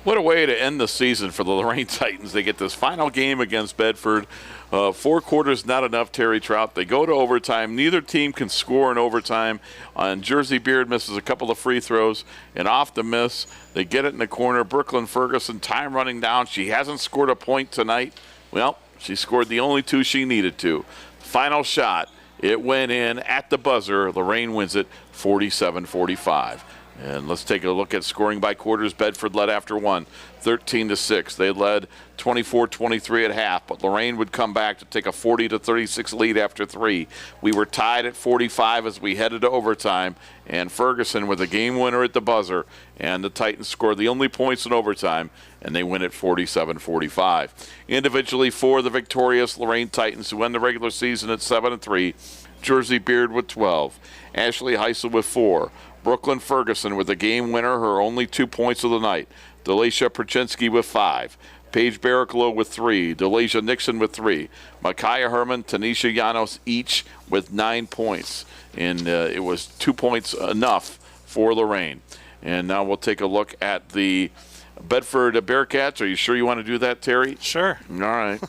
Speaker 1: What a way to end the season for the Lorain Titans. They get this final game against Bedford. 4 quarters not enough, Terry Trout. They go to overtime. Neither team can score in overtime. Jersey Beard misses a couple of free throws, and off the miss, they get it in the corner. Brooklyn Ferguson, time running down. She hasn't scored a point tonight. Well, she scored the only 2 she needed to. Final shot. It went in at the buzzer. Lorain wins it 47-45. And let's take a look at scoring by quarters. Bedford led after 1, 13-6. They led 24-23 at half, but Lorain would come back to take a 40-36 lead after 3. We were tied at 45 as we headed to overtime, and Ferguson with a game winner at the buzzer, and the Titans scored the only points in overtime, and they win it 47-45. Individually for the victorious Lorain Titans, who end the regular season at 7-3, Jersey Beard with 12, Ashley Heisel with 4, Brooklyn Ferguson with a game winner, her only 2 points of the night. Delisha Perchinsky with 5. Paige Barraclough with 3. Delisha Nixon with 3. Micaiah Herman, Tanisha Llanos each with 9 points. And it was 2 points enough for Lorain. And now we'll take a look at the Bedford Bearcats. Are you sure you want to do that, Terry?
Speaker 2: Sure.
Speaker 1: All right.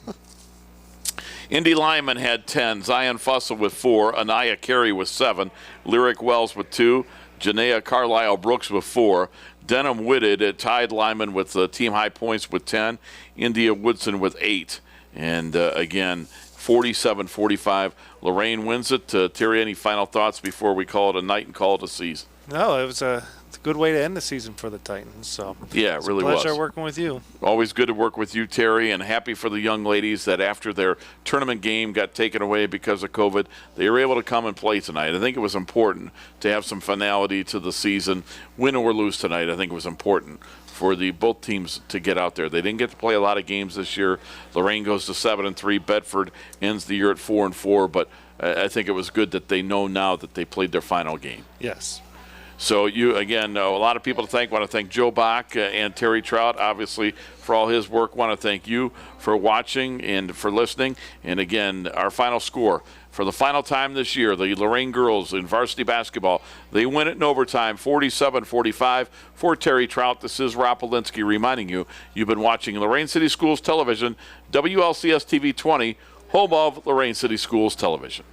Speaker 1: Indy Lyman had 10. Zion Fussell with 4. Anaya Carey with 7. Lyric Wells with 2. Janaea Carlisle Brooks with 4. Denham Whitted tied Lyman with team high points with 10. India Woodson with 8. And again, 47-45. Lorain wins it. Terry, any final thoughts before we call it a night and call it a season?
Speaker 2: No, it's a good way to end the season for the Titans. So
Speaker 1: yeah, it really
Speaker 2: was.
Speaker 1: was.
Speaker 2: Pleasure working with you.
Speaker 1: Always good to work with you, Terry, and happy for the young ladies that after their tournament game got taken away because of COVID, they were able to come and play tonight. I think it was important to have some finality to the season. Win or lose tonight, I think it was important for both teams to get out there. They didn't get to play a lot of games this year. Lorain goes to 7-3. Bedford ends the year at 4-4, but I think it was good that they know now that they played their final game.
Speaker 2: Yes.
Speaker 1: So you, again, a lot of people to thank. Want to thank Joe Bach and Terry Trout, obviously, for all his work. Want to thank you for watching and for listening. And again, our final score for the final time this year, the Lorain girls in varsity basketball, they win it in overtime, 47-45. For Terry Trout, this is Rob Polinsky reminding you, you've been watching Lorain City Schools Television, WLCS TV 20, home of Lorain City Schools Television.